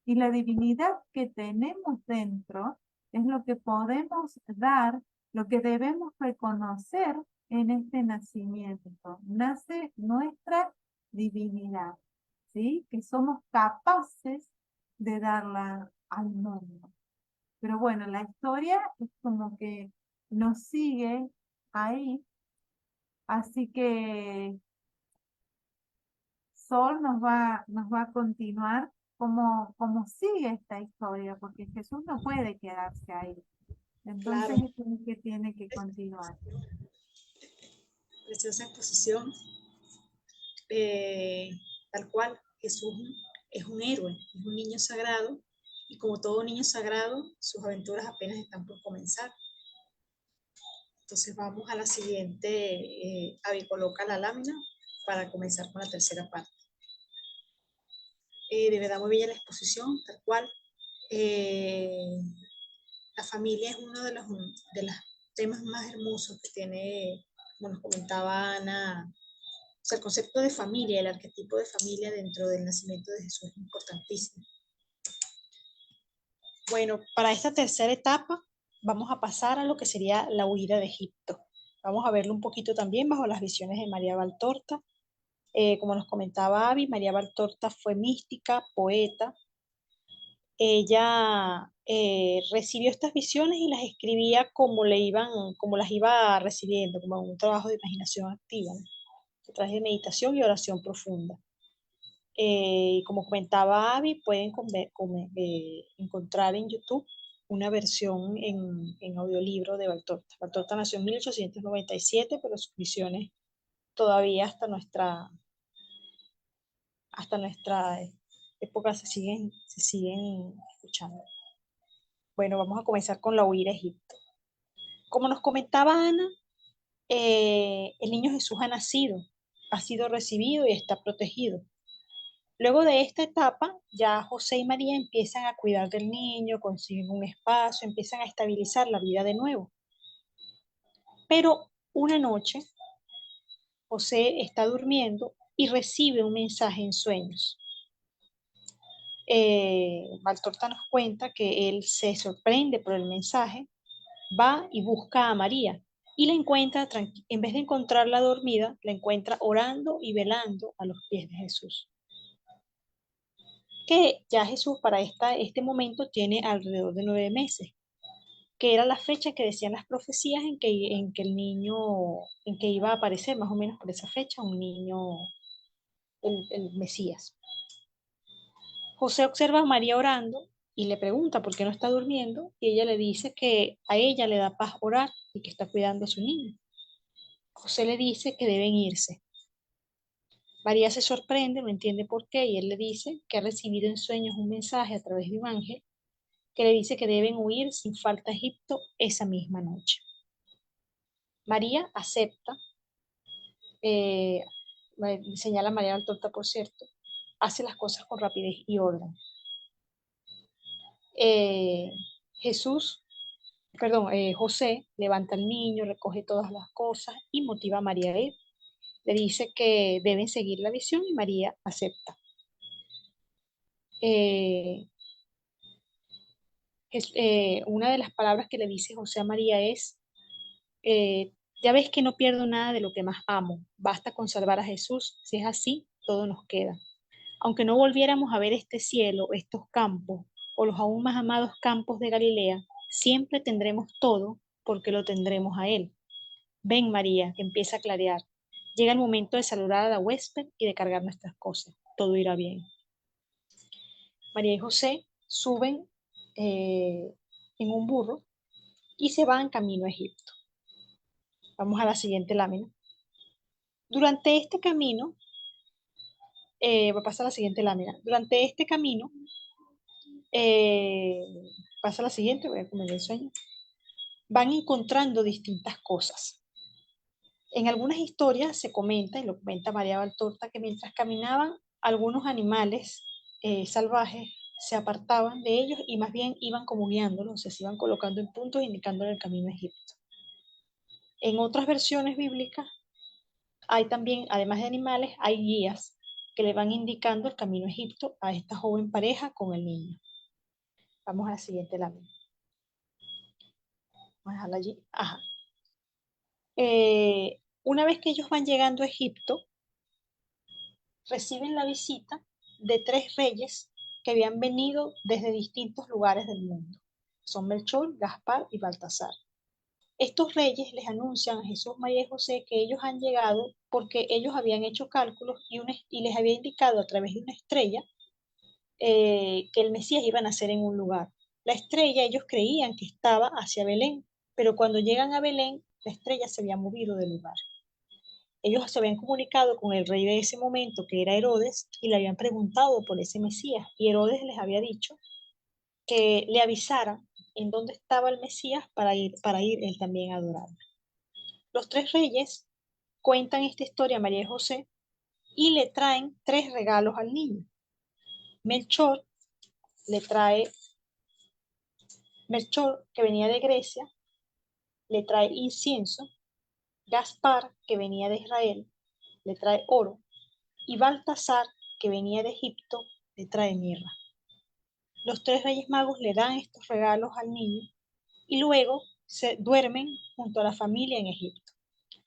y la divinidad que tenemos dentro es lo que podemos dar, lo que debemos reconocer en este nacimiento. Nace nuestra divinidad, ¿sí? Que somos capaces de darla al mundo. Pero bueno, la historia es como que nos sigue ahí, así que Sol nos va a continuar cómo sigue esta historia, porque Jesús no puede quedarse ahí. Claro, Entonces es el que tiene que continuar. preciosa exposición. Eh, Tal cual, Jesús es un héroe, es un niño sagrado, y como todo niño sagrado, sus aventuras apenas están por comenzar. Entonces vamos a la siguiente, Avi coloca la lámina para comenzar con la tercera parte. De verdad muy bella la exposición, tal cual. Eh, la familia es uno de los temas más hermosos que tiene, como nos comentaba Ana, o sea, el concepto de familia, el arquetipo de familia dentro del nacimiento de Jesús es importantísimo. Bueno, para esta tercera etapa vamos a pasar a lo que sería la huida de Egipto. Vamos a verlo un poquito también bajo las visiones de María Valtorta. Como nos comentaba Avi, María Valtorta fue mística, poeta. Ella recibió estas visiones y las escribía como las iba recibiendo, como un trabajo de imaginación activa, ¿no? A través de meditación y oración profunda. Como comentaba Avi, pueden encontrar en YouTube una versión en audiolibro de Valtorta. Valtorta nació en 1897, pero sus visiones todavía hasta nuestra época se siguen escuchando. Bueno, vamos a comenzar con la huida a Egipto. Como nos comentaba Ana, el niño Jesús ha sido recibido y está protegido. Luego de esta etapa, ya José y María empiezan a cuidar del niño, consiguen un espacio, empiezan a estabilizar la vida de nuevo. Pero una noche, José está durmiendo y recibe un mensaje en sueños. Valtorta nos cuenta que él se sorprende por el mensaje, va y busca a María y la encuentra, en vez de encontrarla dormida, la encuentra orando y velando a los pies de Jesús. Que ya Jesús para este momento tiene alrededor de 9 meses, que era la fecha que decían las profecías en que el niño, en que iba a aparecer más o menos por esa fecha, un niño, el Mesías. José observa a María orando y le pregunta por qué no está durmiendo, y ella le dice que a ella le da paz orar y que está cuidando a su niño. José le dice que deben irse. María se sorprende, no entiende por qué, y él le dice que ha recibido en sueños un mensaje a través de un ángel que le dice que deben huir sin falta a Egipto esa misma noche. María acepta, eh, señala María Valtorta, por cierto, hace las cosas con rapidez y orden. Jesús José levanta al niño, recoge todas las cosas y motiva a María a ir. Le dice que deben seguir la visión y María acepta. Eh, una de las palabras que le dice José a María es, ya ves que no pierdo nada de lo que más amo, basta con salvar a Jesús, si es así, todo nos queda. Aunque no volviéramos a ver este cielo, estos campos, o los aún más amados campos de Galilea, siempre tendremos todo porque lo tendremos a Él. Ven, María, que empieza a clarear. Llega el momento de saludar a la huésped y de cargar nuestras cosas. Todo irá bien. María y José suben en un burro y se van camino a Egipto. Vamos a la siguiente lámina. Durante este camino, va a pasar a la siguiente lámina. Durante este camino, eh, pasa a la siguiente, voy a comer el sueño. Van encontrando distintas cosas. En algunas historias se comenta, y lo comenta María Valtorta, que mientras caminaban, algunos animales salvajes se apartaban de ellos y más bien iban como guiándolos, o sea, se iban colocando en puntos indicándole el camino a Egipto. En otras versiones bíblicas hay también, además de animales, hay guías que le van indicando el camino a Egipto a esta joven pareja con el niño. Vamos a la siguiente lámina. Vamos a dejarla allí. Ajá. Una vez que ellos van llegando a Egipto, reciben la visita de 3 reyes que habían venido desde distintos lugares del mundo. Son Melchor, Gaspar y Baltasar. Estos reyes les anuncian a Jesús, María y José que ellos han llegado porque ellos habían hecho cálculos y les había indicado a través de una estrella que el Mesías iba a nacer en un lugar. La estrella ellos creían que estaba hacia Belén, pero cuando llegan a Belén, la estrella se había movido del lugar. Ellos se habían comunicado con el rey de ese momento, que era Herodes, y le habían preguntado por ese Mesías. Y Herodes les había dicho que le avisaran en dónde estaba el Mesías para ir él también a adorar. Los 3 reyes cuentan esta historia a María y José y le traen 3 regalos al niño. Melchor le trae, Melchor, que venía de Grecia, le trae incienso. Gaspar, que venía de Israel, le trae oro. Y Baltasar, que venía de Egipto, le trae mirra. Los 3 reyes magos le dan estos regalos al niño y luego se duermen junto a la familia en Egipto.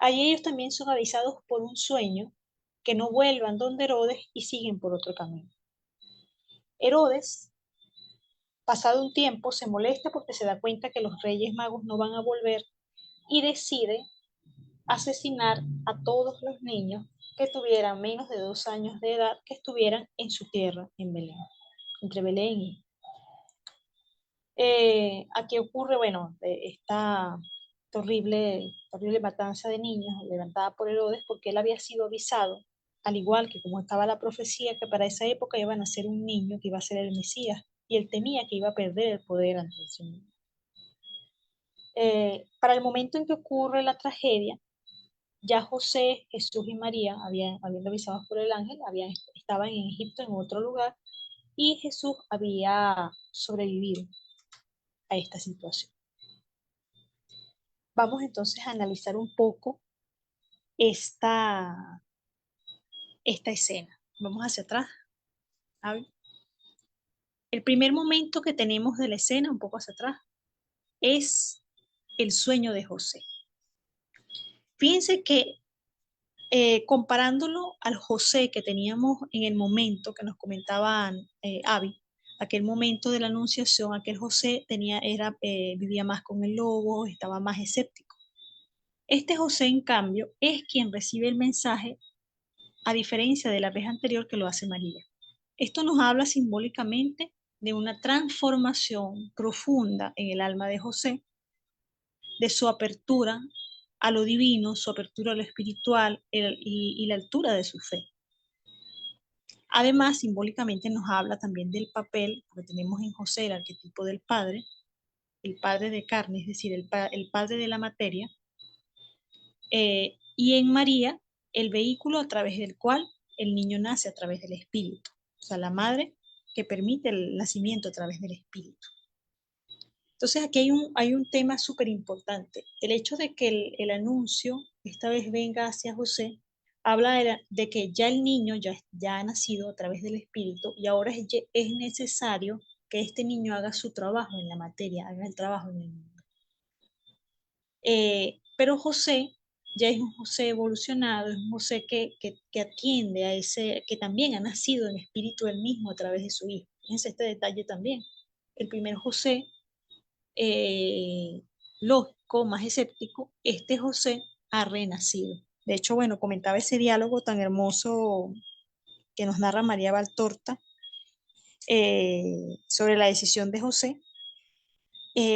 Allí ellos también son avisados por un sueño que no vuelvan donde Herodes y siguen por otro camino. Herodes, pasado un tiempo, se molesta porque se da cuenta que los reyes magos no van a volver y decide asesinar a todos los niños que tuvieran menos de 2 años de edad que estuvieran en su tierra, en Belén, entre Belén y aquí ocurre, bueno, esta terrible matanza de niños levantada por Herodes porque él había sido avisado, al igual que como estaba la profecía, que para esa época iba a nacer un niño que iba a ser el Mesías, y él temía que iba a perder el poder ante el Señor. Para el momento en que ocurre la tragedia, ya José, Jesús y María, habiendo avisados por el ángel, estaban en Egipto, en otro lugar, y Jesús había sobrevivido a esta situación. Vamos entonces a analizar un poco esta escena. Vamos hacia atrás. El primer momento que tenemos de la escena, un poco hacia atrás, es el sueño de José. Fíjense que comparándolo al José que teníamos en el momento que nos comentaban Abby, aquel momento de la anunciación, aquel José vivía más con el lobo, estaba más escéptico. Este José, en cambio, es quien recibe el mensaje, a diferencia de la vez anterior que lo hace María. Esto nos habla simbólicamente de una transformación profunda en el alma de José, de su apertura a lo divino, su apertura a lo espiritual y la altura de su fe. Además, simbólicamente nos habla también del papel que tenemos en José, el arquetipo del padre, el padre de carne, es decir, el padre de la materia, y en María, el vehículo a través del cual el niño nace a través del espíritu, o sea, la madre que permite el nacimiento a través del espíritu. Entonces aquí hay un tema súper importante. El hecho de que el anuncio esta vez venga hacia José, habla de que ya el niño ya ha nacido a través del Espíritu y ahora es necesario que este niño haga su trabajo en la materia, haga el trabajo en el mundo. Pero José ya es un José evolucionado, es un José que atiende a ese, que también ha nacido en espíritu él mismo a través de su hijo. Fíjense este detalle también. El primer José, lógico, más escéptico, este José ha renacido. De hecho, bueno, comentaba ese diálogo tan hermoso que nos narra María Valtorta sobre la decisión de José,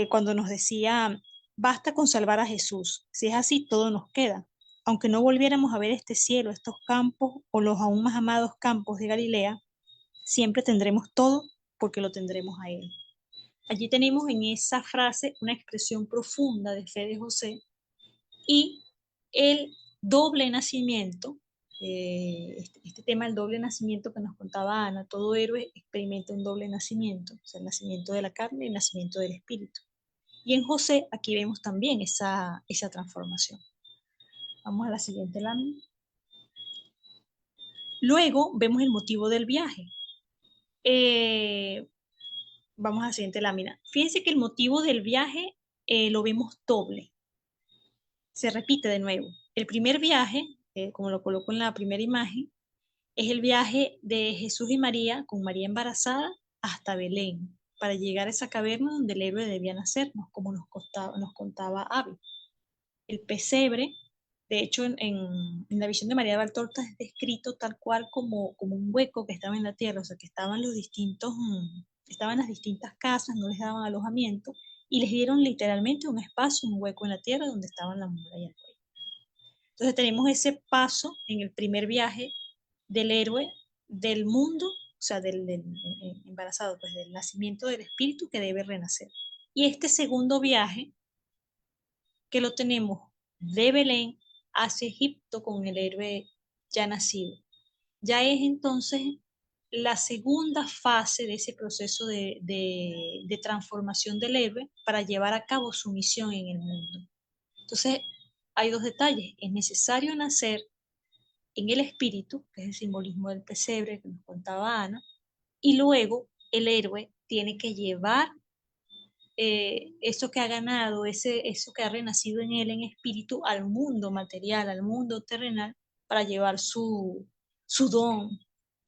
cuando nos decía, basta con salvar a Jesús, si es así todo nos queda. Aunque no volviéramos a ver este cielo, estos campos o los aún más amados campos de Galilea, siempre tendremos todo porque lo tendremos a Él. Allí tenemos en esa frase una expresión profunda de fe de José y el doble nacimiento, este tema del doble nacimiento que nos contaba Ana, todo héroe experimenta un doble nacimiento, o sea, el nacimiento de la carne y el nacimiento del espíritu. Y en José aquí vemos también esa transformación. Vamos a la siguiente lámina. Luego vemos el motivo del viaje. Vamos a la siguiente lámina. Fíjense que el motivo del viaje lo vemos doble. Se repite de nuevo. El primer viaje, como lo coloco en la primera imagen, es el viaje de Jesús y María, con María embarazada, hasta Belén, para llegar a esa caverna donde el héroe debía nacernos, como nos contaba Abby. El pesebre, de hecho, en la visión de María Valtorta es descrito tal cual como un hueco que estaba en la tierra, o sea, que estaban estaban las distintas casas, no les daban alojamiento, y les dieron literalmente un espacio, un hueco en la tierra donde estaban las murallas. Entonces tenemos ese paso en el primer viaje del héroe del mundo, o sea, del embarazado, pues del nacimiento del espíritu que debe renacer. Y este segundo viaje, que lo tenemos de Belén hacia Egipto con el héroe ya nacido. Ya es entonces la segunda fase de ese proceso de transformación del héroe para llevar a cabo su misión en el mundo. Entonces, hay dos detalles. Es necesario nacer en el espíritu, que es el simbolismo del pesebre que nos contaba Ana, y luego el héroe tiene que llevar eso que ha ganado, eso que ha renacido en él en espíritu al mundo material, al mundo terrenal, para llevar su don,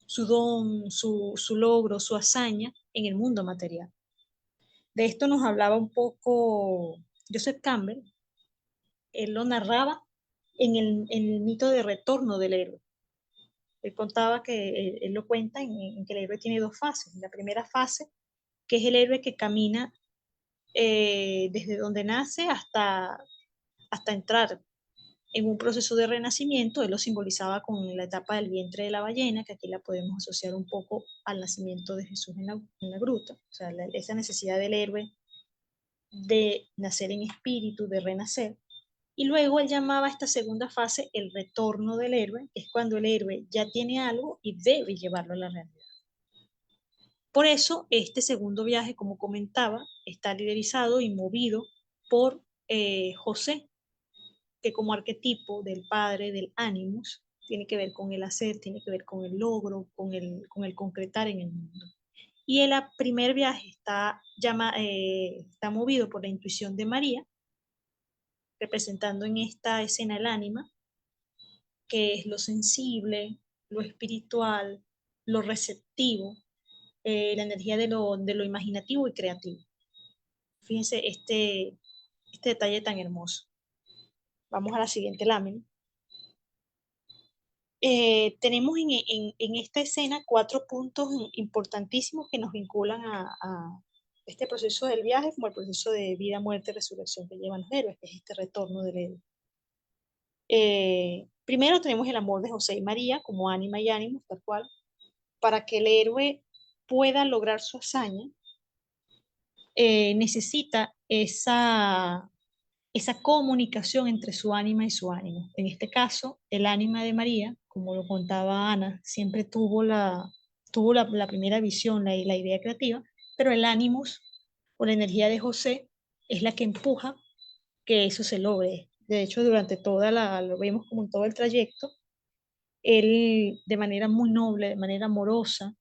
su logro, su hazaña en el mundo material. De esto nos hablaba un poco Joseph Campbell. Él lo narraba en el mito de retorno del héroe. Él contaba que, él lo cuenta en que el héroe tiene dos fases. La primera fase, que es el héroe que camina desde donde nace hasta entrar en un proceso de renacimiento. Él lo simbolizaba con la etapa del vientre de la ballena, que aquí la podemos asociar un poco al nacimiento de Jesús en la gruta, o sea, esa necesidad del héroe de nacer en espíritu, de renacer. Y luego él llamaba a esta segunda fase el retorno del héroe, que es cuando el héroe ya tiene algo y debe llevarlo a la realidad. Por eso, este segundo viaje, como comentaba, está liderizado y movido por José, que como arquetipo del padre, del animus, tiene que ver con el hacer, tiene que ver con el logro, con el concretar en el mundo. Y el primer viaje está movido por la intuición de María, representando en esta escena el ánima, que es lo sensible, lo espiritual, lo receptivo, la energía de lo imaginativo y creativo. Fíjense este detalle tan hermoso. Vamos a la siguiente lámina. Tenemos en esta escena 4 puntos importantísimos que nos vinculan a este proceso del viaje, como el proceso de vida, muerte y resurrección que llevan los héroes, que es este retorno del héroe. Primero tenemos el amor de José y María como ánima y ánimo, tal cual, para que el héroe pueda lograr su hazaña. Necesita esa comunicación entre su ánima y su ánimo. En este caso, el ánima de María, como lo contaba Ana, siempre tuvo la primera visión, la idea creativa, pero el ánimos o la energía de José es la que empuja que eso se logre. De hecho, durante lo vemos como en todo el trayecto, él de manera muy noble, de manera amorosa,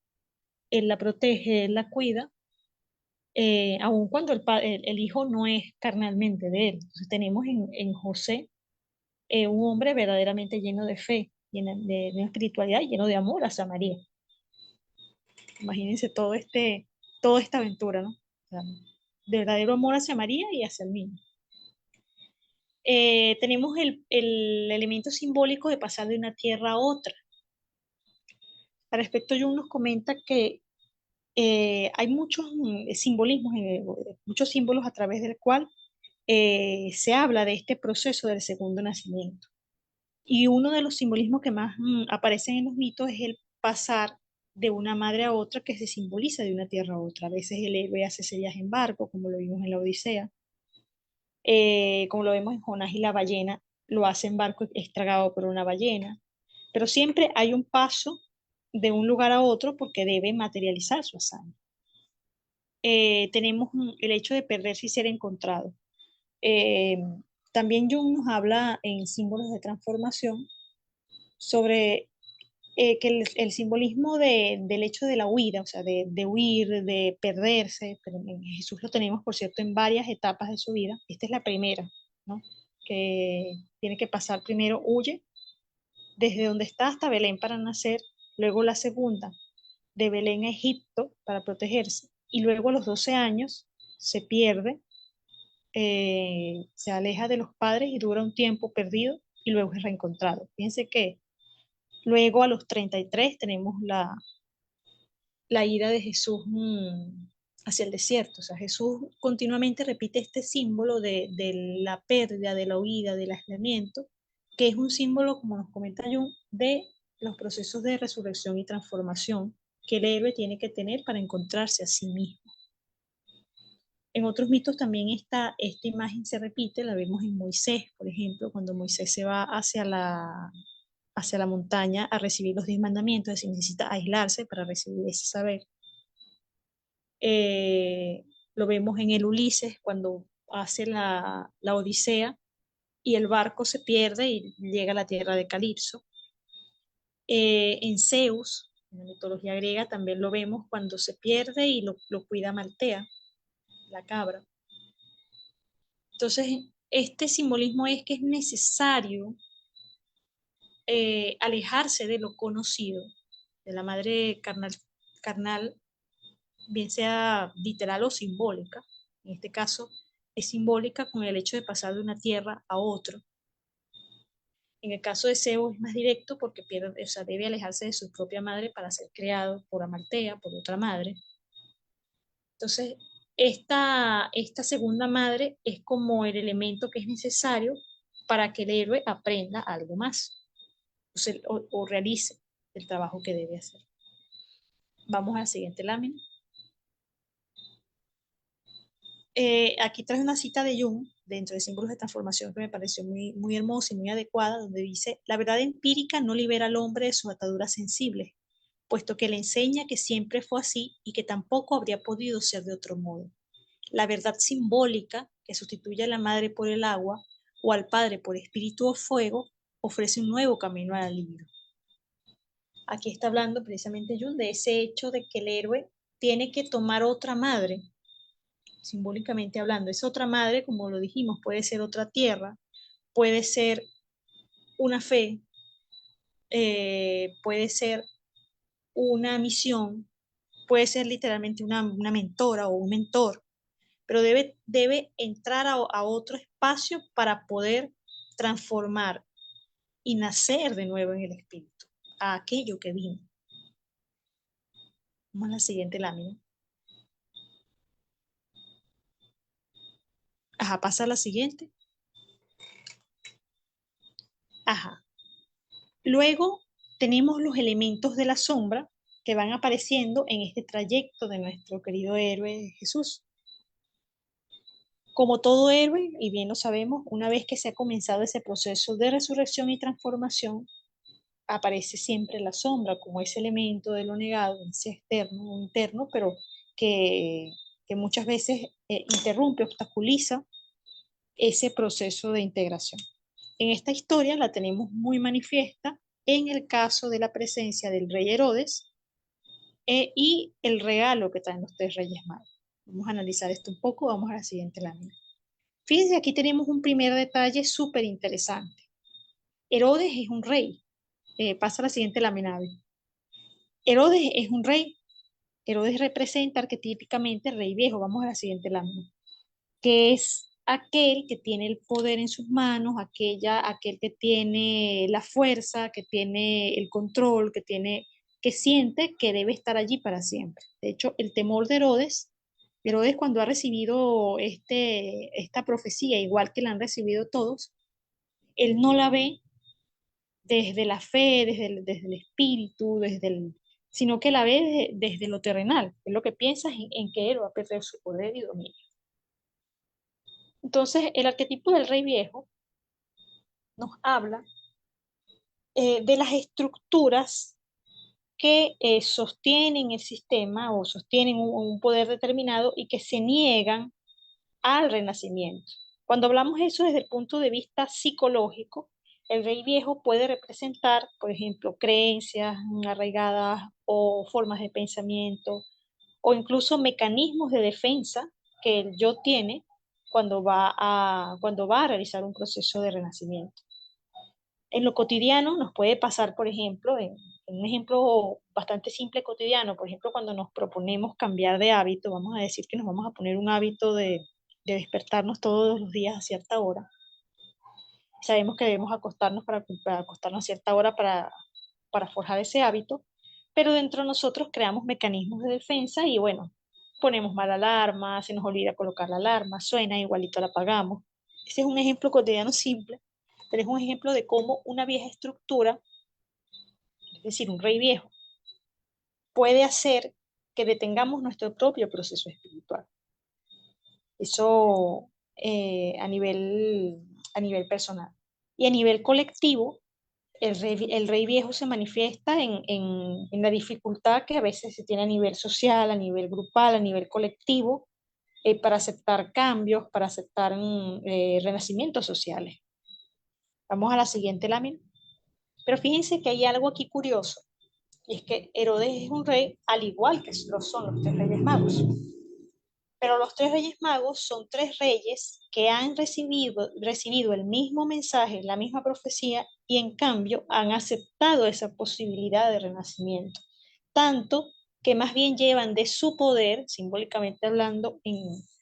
él la protege, él la cuida, aun cuando el hijo no es carnalmente de él. Entonces tenemos en José un hombre verdaderamente lleno de fe, lleno de espiritualidad y lleno de amor hacia María. Imagínense toda esta aventura, ¿no? O sea, de verdadero amor hacia María y hacia el niño. Tenemos el elemento simbólico de pasar de una tierra a otra. Al respecto, Jung nos comenta que hay muchos simbolismos, muchos símbolos a través del cual se habla de este proceso del segundo nacimiento. Y uno de los simbolismos que más aparecen en los mitos es el pasar de una madre a otra, que se simboliza de una tierra a otra. A veces el héroe hace ese viaje en barco, como lo vimos en la Odisea, como lo vemos en Jonás y la ballena, lo hace en barco estragado por una ballena, pero siempre hay un paso de un lugar a otro porque debe materializar su hazaña. Tenemos el hecho de perderse y ser encontrado. Eh, También Jung nos habla en símbolos de transformación sobre que el simbolismo del hecho de la huida, o sea, de huir, de perderse, pero en Jesús lo tenemos, por cierto, en varias etapas de su vida. Esta es la primera, ¿no? Que tiene que pasar primero, huye desde donde está hasta Belén para nacer, luego la segunda, de Belén a Egipto para protegerse, y luego a los 12 años se pierde, se aleja de los padres y dura un tiempo perdido y luego es reencontrado. Fíjense que luego a los 33 tenemos la ida de Jesús hacia el desierto. O sea, Jesús continuamente repite este símbolo de la pérdida, de la huida, del aislamiento, que es un símbolo, como nos comenta Jung, de los procesos de resurrección y transformación que el héroe tiene que tener para encontrarse a sí mismo. En otros mitos también esta imagen se repite, la vemos en Moisés, por ejemplo, cuando Moisés se va hacia la montaña a recibir los 10 mandamientos, es decir, necesita aislarse para recibir ese saber. Lo vemos en el Ulises cuando hace la Odisea y el barco se pierde y llega a la tierra de Calipso. En Zeus, en la mitología griega, también lo vemos cuando se pierde y lo cuida Maltea, la cabra. Entonces, este simbolismo es que es necesario alejarse de lo conocido, de la madre carnal, bien sea literal o simbólica. En este caso, es simbólica con el hecho de pasar de una tierra a otra. En el caso de Zeus es más directo porque pierde, o sea, debe alejarse de su propia madre para ser creado por Amaltea, por otra madre. Entonces, esta segunda madre es como el elemento que es necesario para que el héroe aprenda algo más, o realice el trabajo que debe hacer. Vamos a la siguiente lámina. Aquí trae una cita de Jung, dentro de símbolos de transformación, que me pareció muy, muy hermosa y muy adecuada, donde dice: la verdad empírica no libera al hombre de sus ataduras sensibles, puesto que le enseña que siempre fue así y que tampoco habría podido ser de otro modo. La verdad simbólica, que sustituye a la madre por el agua o al padre por espíritu o fuego, ofrece un nuevo camino al alivio. Aquí está hablando precisamente Jung de ese hecho de que el héroe tiene que tomar otra madre, simbólicamente hablando. Es otra madre, como lo dijimos, puede ser otra tierra, puede ser una fe, puede ser una misión, puede ser literalmente una mentora o un mentor, pero debe entrar a otro espacio para poder transformar y nacer de nuevo en el espíritu, a aquello que vino. Vamos a la siguiente lámina. Ajá, pasa a la siguiente. Ajá. Luego tenemos los elementos de la sombra que van apareciendo en este trayecto de nuestro querido héroe Jesús. Como todo héroe, y bien lo sabemos, una vez que se ha comenzado ese proceso de resurrección y transformación, aparece siempre la sombra como ese elemento de lo negado, ese externo o interno, pero que que muchas veces interrumpe, obstaculiza ese proceso de integración. En esta historia la tenemos muy manifiesta en el caso de la presencia del rey Herodes y el regalo que traen los tres reyes magos. Vamos a analizar esto un poco, vamos a la siguiente lámina. Fíjense, aquí tenemos un primer detalle súper interesante. Herodes es un rey. Pasa a la siguiente lámina. Herodes es un rey. Herodes representa arquetípicamente el rey viejo. Vamos a la siguiente lámina. Que es aquel que tiene el poder en sus manos, aquel que tiene la fuerza, que tiene el control, que siente que debe estar allí para siempre. De hecho, el temor de Herodes cuando ha recibido esta profecía, igual que la han recibido todos, él no la ve desde la fe, desde el espíritu, sino que la ve desde lo terrenal. Es lo que piensa en que él va a perder su poder y dominio. Entonces, el arquetipo del rey viejo nos habla de las estructuras que sostienen el sistema o sostienen un poder determinado y que se niegan al renacimiento. Cuando hablamos eso desde el punto de vista psicológico, el rey viejo puede representar, por ejemplo, creencias arraigadas o formas de pensamiento o incluso mecanismos de defensa que el yo tiene cuando va a realizar un proceso de renacimiento. En lo cotidiano nos puede pasar, por ejemplo, en un ejemplo bastante simple cotidiano, por ejemplo, cuando nos proponemos cambiar de hábito, vamos a decir que nos vamos a poner un hábito de despertarnos todos los días a cierta hora. Sabemos que debemos acostarnos para acostarnos a cierta hora para forjar ese hábito, pero dentro de nosotros creamos mecanismos de defensa y bueno, ponemos mal alarma, se nos olvida colocar la alarma, suena, igualito la apagamos. Ese es un ejemplo cotidiano simple, pero es un ejemplo de cómo una vieja estructura, es decir, un rey viejo, puede hacer que detengamos nuestro propio proceso espiritual. Eso a nivel personal. Y a nivel colectivo, el rey viejo se manifiesta en la dificultad que a veces se tiene a nivel social, a nivel grupal, a nivel colectivo, para aceptar cambios, para aceptar renacimientos sociales. Vamos a la siguiente lámina. Pero fíjense que hay algo aquí curioso, y es que Herodes es un rey al igual que lo son los tres reyes magos. Pero los tres reyes magos son tres reyes que han recibido el mismo mensaje, la misma profecía, y en cambio han aceptado esa posibilidad de renacimiento. Tanto que más bien llevan de su poder, simbólicamente hablando,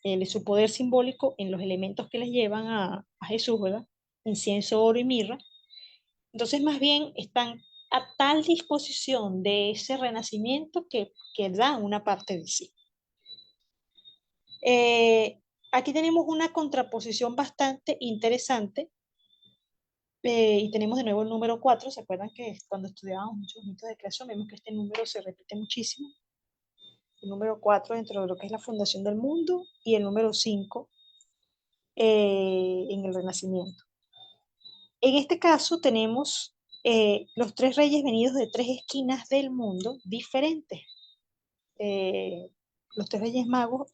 de su poder simbólico en los elementos que les llevan a Jesús, ¿verdad? Incienso, oro y mirra. Entonces más bien están a tal disposición de ese renacimiento que dan una parte de sí. Aquí tenemos una contraposición bastante interesante y tenemos de nuevo el número 4. ¿Se acuerdan que cuando estudiábamos muchos mitos de creación vemos que este número se repite muchísimo? El número 4 dentro de lo que es la fundación del mundo y el número 5 en el renacimiento. En este caso tenemos los tres reyes venidos de tres esquinas del mundo diferentes. Los tres reyes magos,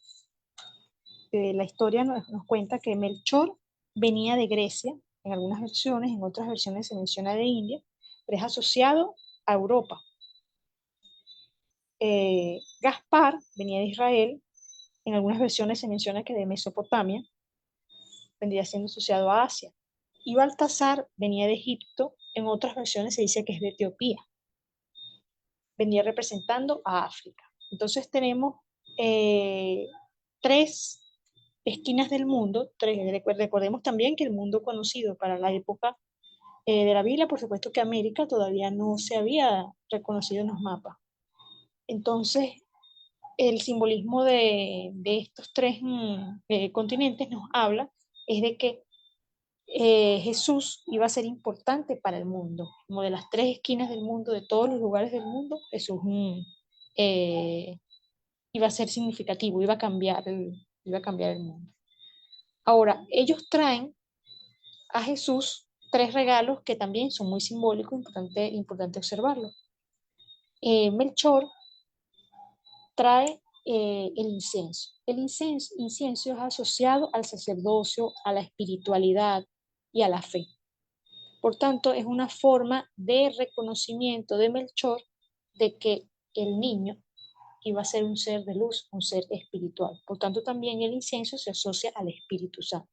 la historia nos cuenta que Melchor venía de Grecia, en algunas versiones, en otras versiones se menciona de India, pero es asociado a Europa. Gaspar venía de Israel, en algunas versiones se menciona que de Mesopotamia, vendría siendo asociado a Asia. Y Baltasar venía de Egipto, en otras versiones se dice que es de Etiopía, venía representando a África. Entonces tenemos tres esquinas del mundo. Recordemos también que el mundo conocido para la época de la Biblia, por supuesto que América todavía no se había reconocido en los mapas. Entonces, el simbolismo de estos tres continentes nos habla es de que Jesús iba a ser importante para el mundo, como de las tres esquinas del mundo, de todos los lugares del mundo, Jesús iba a ser significativo, iba a cambiar el mundo. Ahora, ellos traen a Jesús tres regalos que también son muy simbólicos, importante observarlo. Melchor trae el incienso. El incienso es asociado al sacerdocio, a la espiritualidad y a la fe. Por tanto, es una forma de reconocimiento de Melchor de que el niño iba a ser un ser de luz, un ser espiritual. Por tanto, también el incienso se asocia al Espíritu Santo.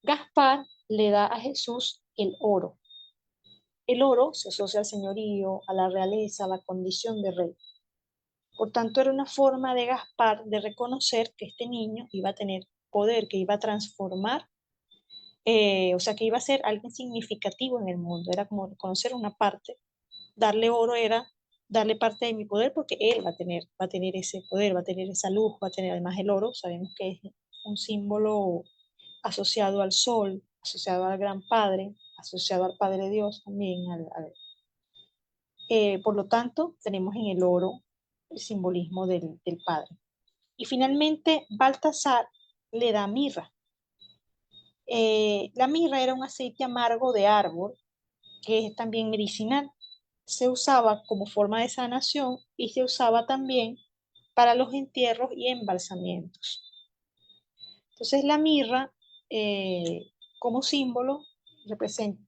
Gaspar le da a Jesús el oro. El oro se asocia al señorío, a la realeza, a la condición de rey. Por tanto, era una forma de Gaspar de reconocer que este niño iba a tener poder, que iba a transformar, o sea, que iba a ser alguien significativo en el mundo. Era como reconocer una parte. Darle oro era darle parte de mi poder porque él va a tener ese poder, va a tener esa luz, va a tener además el oro. Sabemos que es un símbolo asociado al sol, asociado al gran Padre, asociado al Padre Dios también. Por lo tanto, tenemos en el oro el simbolismo del Padre. Y finalmente, Baltasar le da mirra. La mirra era un aceite amargo de árbol que es también medicinal. Se usaba como forma de sanación y se usaba también para los entierros y embalsamientos. Entonces la mirra, como símbolo,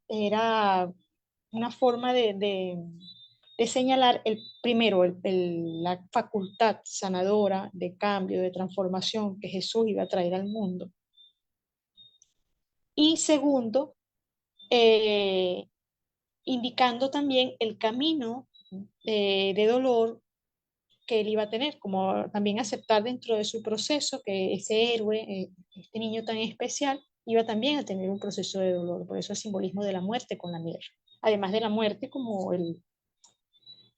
era una forma de señalar primero la facultad sanadora de cambio, de transformación que Jesús iba a traer al mundo. Y segundo, indicando también el camino de dolor que él iba a tener, como también aceptar dentro de su proceso que ese héroe, este niño tan especial, iba también a tener un proceso de dolor. Por eso el simbolismo de la muerte con la mirra. Además de la muerte como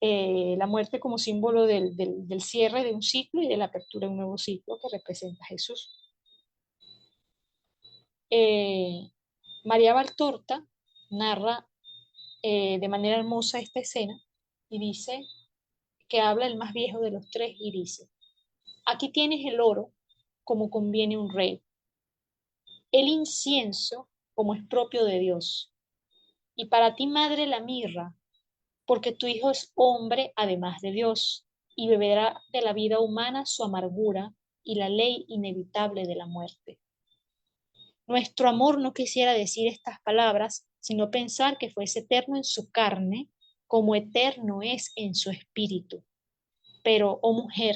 la muerte como símbolo del cierre de un ciclo y de la apertura de un nuevo ciclo que representa a Jesús. María Valtorta narra de manera hermosa esta escena y dice que habla el más viejo de los tres y dice: aquí tienes el oro como conviene un rey, el incienso como es propio de Dios, y para ti, madre, la mirra, porque tu hijo es hombre además de Dios, y beberá de la vida humana su amargura y la ley inevitable de la muerte. Nuestro amor no quisiera decir estas palabras, sino pensar que fuese eterno en su carne, como eterno es en su espíritu. Pero, oh mujer,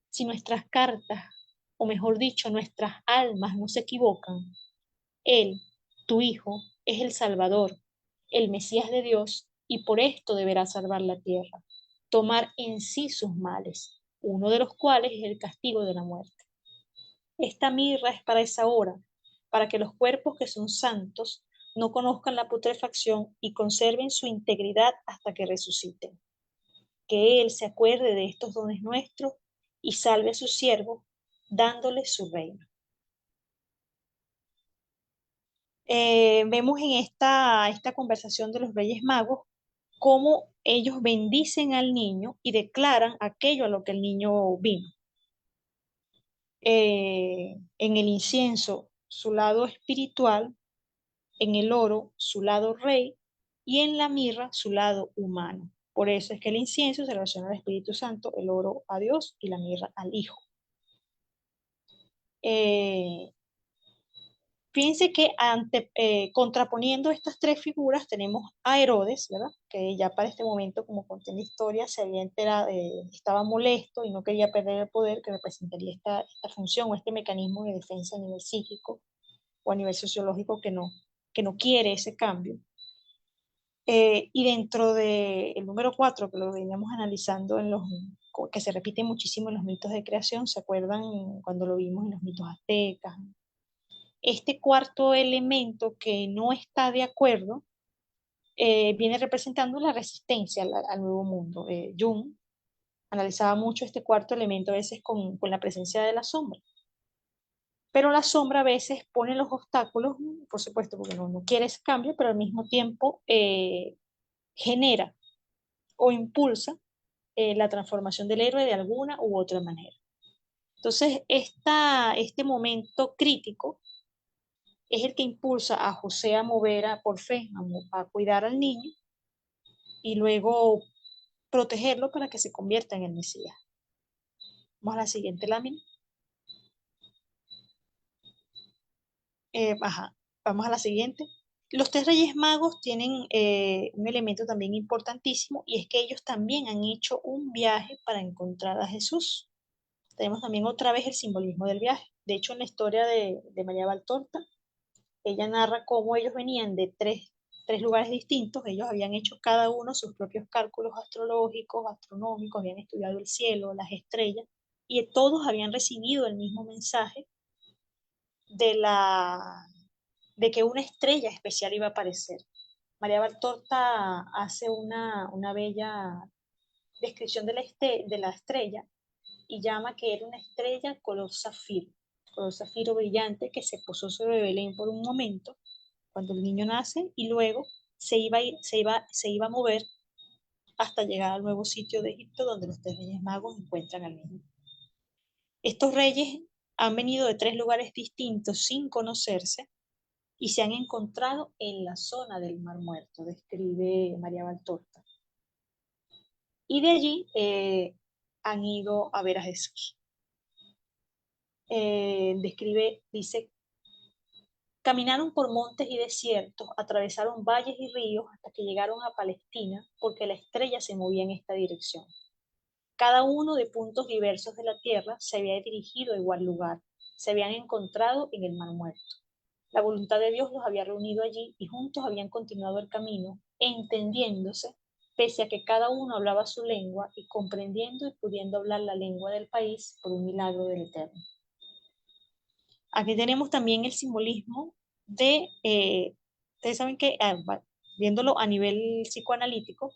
si nuestras cartas, o mejor dicho, nuestras almas no se equivocan, Él, tu Hijo, es el Salvador, el Mesías de Dios, y por esto deberá salvar la tierra, tomar en sí sus males, uno de los cuales es el castigo de la muerte. Esta mirra es para esa hora, para que los cuerpos que son santos no conozcan la putrefacción y conserven su integridad hasta que resuciten. Que Él se acuerde de estos dones nuestros y salve a sus siervos, dándoles su reino. Vemos en esta conversación de los Reyes Magos cómo ellos bendicen al niño y declaran aquello a lo que el niño vino. En el incienso, su lado espiritual, en el oro, su lado rey, y en la mirra, su lado humano. Por eso es que el incienso se relaciona al Espíritu Santo, el oro a Dios y la mirra al Hijo. Fíjense que contraponiendo estas tres figuras tenemos a Herodes, ¿verdad? Que ya para este momento, como conté en la historia, se había enterado, estaba molesto y no quería perder el poder que representaría esta función o este mecanismo de defensa a nivel psíquico o a nivel sociológico que no quiere ese cambio. Y dentro del número 4, que lo veníamos analizando que se repite muchísimo en los mitos de creación, ¿se acuerdan cuando lo vimos en los mitos aztecas? Este cuarto elemento que no está de acuerdo viene representando la resistencia al nuevo mundo. Jung analizaba mucho este cuarto elemento a veces con la presencia de la sombra. Pero la sombra a veces pone los obstáculos, por supuesto, porque no quiere ese cambio, pero al mismo tiempo genera o impulsa la transformación del héroe de alguna u otra manera. Entonces, este momento crítico es el que impulsa a José a mover por fe, a cuidar al niño, y luego protegerlo para que se convierta en el Mesías. Vamos a la siguiente lámina. Vamos a la siguiente. Los tres reyes magos tienen un elemento también importantísimo, y es que ellos también han hecho un viaje para encontrar a Jesús. Tenemos también otra vez el simbolismo del viaje. De hecho, en la historia de María Valtorta, ella narra cómo ellos venían de tres lugares distintos. Ellos habían hecho cada uno sus propios cálculos astrológicos, astronómicos, habían estudiado el cielo, las estrellas, y todos habían recibido el mismo mensaje de que una estrella especial iba a aparecer. María Valtorta hace una bella descripción de la estrella, y llama que era una estrella color zafiro brillante, que se posó sobre Belén por un momento cuando el niño nace, y luego se iba a mover hasta llegar al nuevo sitio de Egipto donde los tres reyes magos encuentran al niño. Estos reyes han venido de tres lugares distintos sin conocerse y se han encontrado en la zona del Mar Muerto, describe María Valtorta. Y de allí han ido a ver a Jesús. Dice, caminaron por montes y desiertos, atravesaron valles y ríos hasta que llegaron a Palestina, porque la estrella se movía en esta dirección. Cada uno de puntos diversos de la tierra se había dirigido a igual lugar, se habían encontrado en el Mar Muerto. La voluntad de Dios los había reunido allí y juntos habían continuado el camino, entendiéndose, pese a que cada uno hablaba su lengua y comprendiendo y pudiendo hablar la lengua del país por un milagro del Eterno. Aquí tenemos también el simbolismo ustedes saben que, viéndolo a nivel psicoanalítico,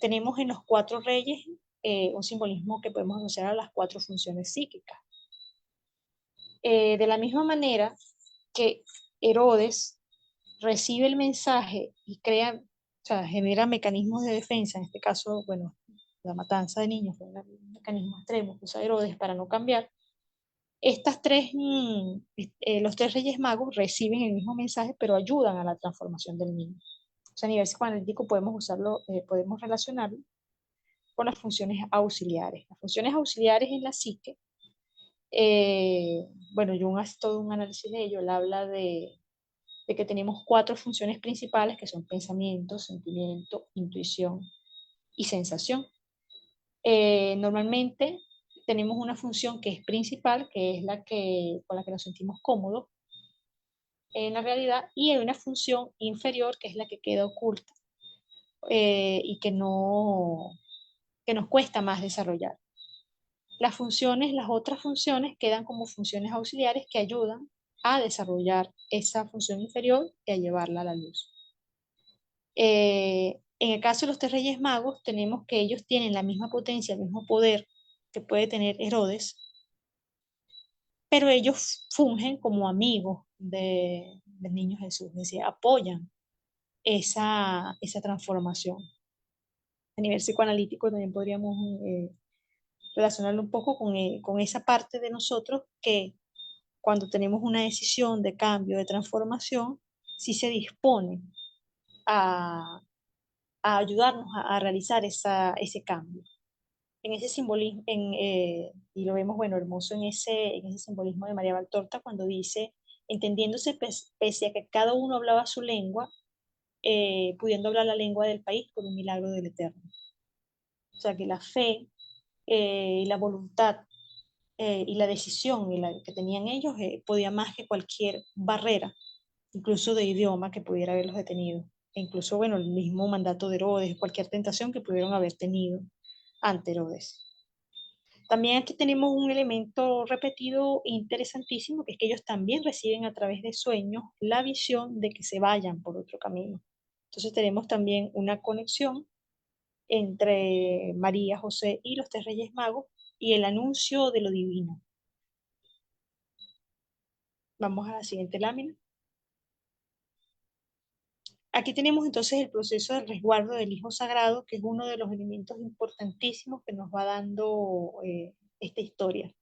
tenemos en los cuatro reyes un simbolismo que podemos asociar a las cuatro funciones psíquicas. De la misma manera que Herodes recibe el mensaje y genera mecanismos de defensa, en este caso, bueno, la matanza de niños fue un mecanismo extremo que usa Herodes para no cambiar. Los tres reyes magos reciben el mismo mensaje, pero ayudan a la transformación del niño. O sea, a nivel psicoanalítico podemos relacionarlo con las funciones auxiliares. Las funciones auxiliares en la psique, bueno, Jung hace todo un análisis de ello. Él habla de que tenemos cuatro funciones principales, que son pensamiento, sentimiento, intuición y sensación. Normalmente tenemos una función que es principal, que es con la que nos sentimos cómodos en la realidad, y hay una función inferior, que es la que queda oculta y que nos cuesta más desarrollar. Las otras funciones quedan como funciones auxiliares que ayudan a desarrollar esa función inferior y a llevarla a la luz. En el caso de los tres reyes magos, tenemos que ellos tienen la misma potencia, el mismo poder que puede tener Herodes, pero ellos fungen como amigos del niño Jesús, es decir, apoyan esa transformación. A nivel psicoanalítico también podríamos relacionarlo un poco con esa parte de nosotros que cuando tenemos una decisión de cambio, de transformación, sí se dispone a ayudarnos a realizar ese cambio. En ese simbolismo, y lo vemos, bueno, hermoso en ese simbolismo de María Valtorta, cuando dice, entendiéndose pese a que cada uno hablaba su lengua, pudiendo hablar la lengua del país por un milagro del Eterno. O sea, que la fe y la voluntad y la decisión que tenían ellos podía más que cualquier barrera, incluso de idioma, que pudiera haberlos detenido. E incluso, bueno, el mismo mandato de Herodes, cualquier tentación que pudieron haber tenido ante Herodes. También aquí tenemos un elemento repetido interesantísimo, que es que ellos también reciben a través de sueños la visión de que se vayan por otro camino. Entonces tenemos también una conexión entre María, José y los tres reyes magos y el anuncio de lo divino. Vamos a la siguiente lámina. Aquí tenemos entonces el proceso del resguardo del Hijo Sagrado, que es uno de los elementos importantísimos que nos va dando esta historia.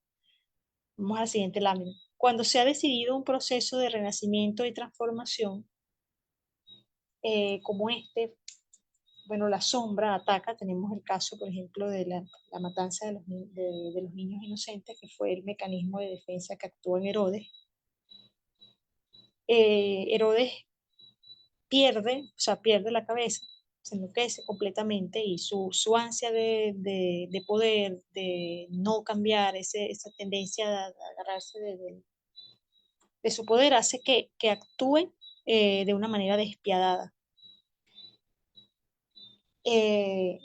Vamos a la siguiente lámina. Cuando se ha decidido un proceso de renacimiento y transformación como este, bueno, la sombra ataca. Tenemos el caso, por ejemplo, de la matanza de los niños inocentes, que fue el mecanismo de defensa que actuó en Herodes. Herodes pierde la cabeza, se enloquece completamente y su ansia de poder, de no cambiar, esa tendencia a agarrarse de su poder, hace que actúe de una manera despiadada. Eh,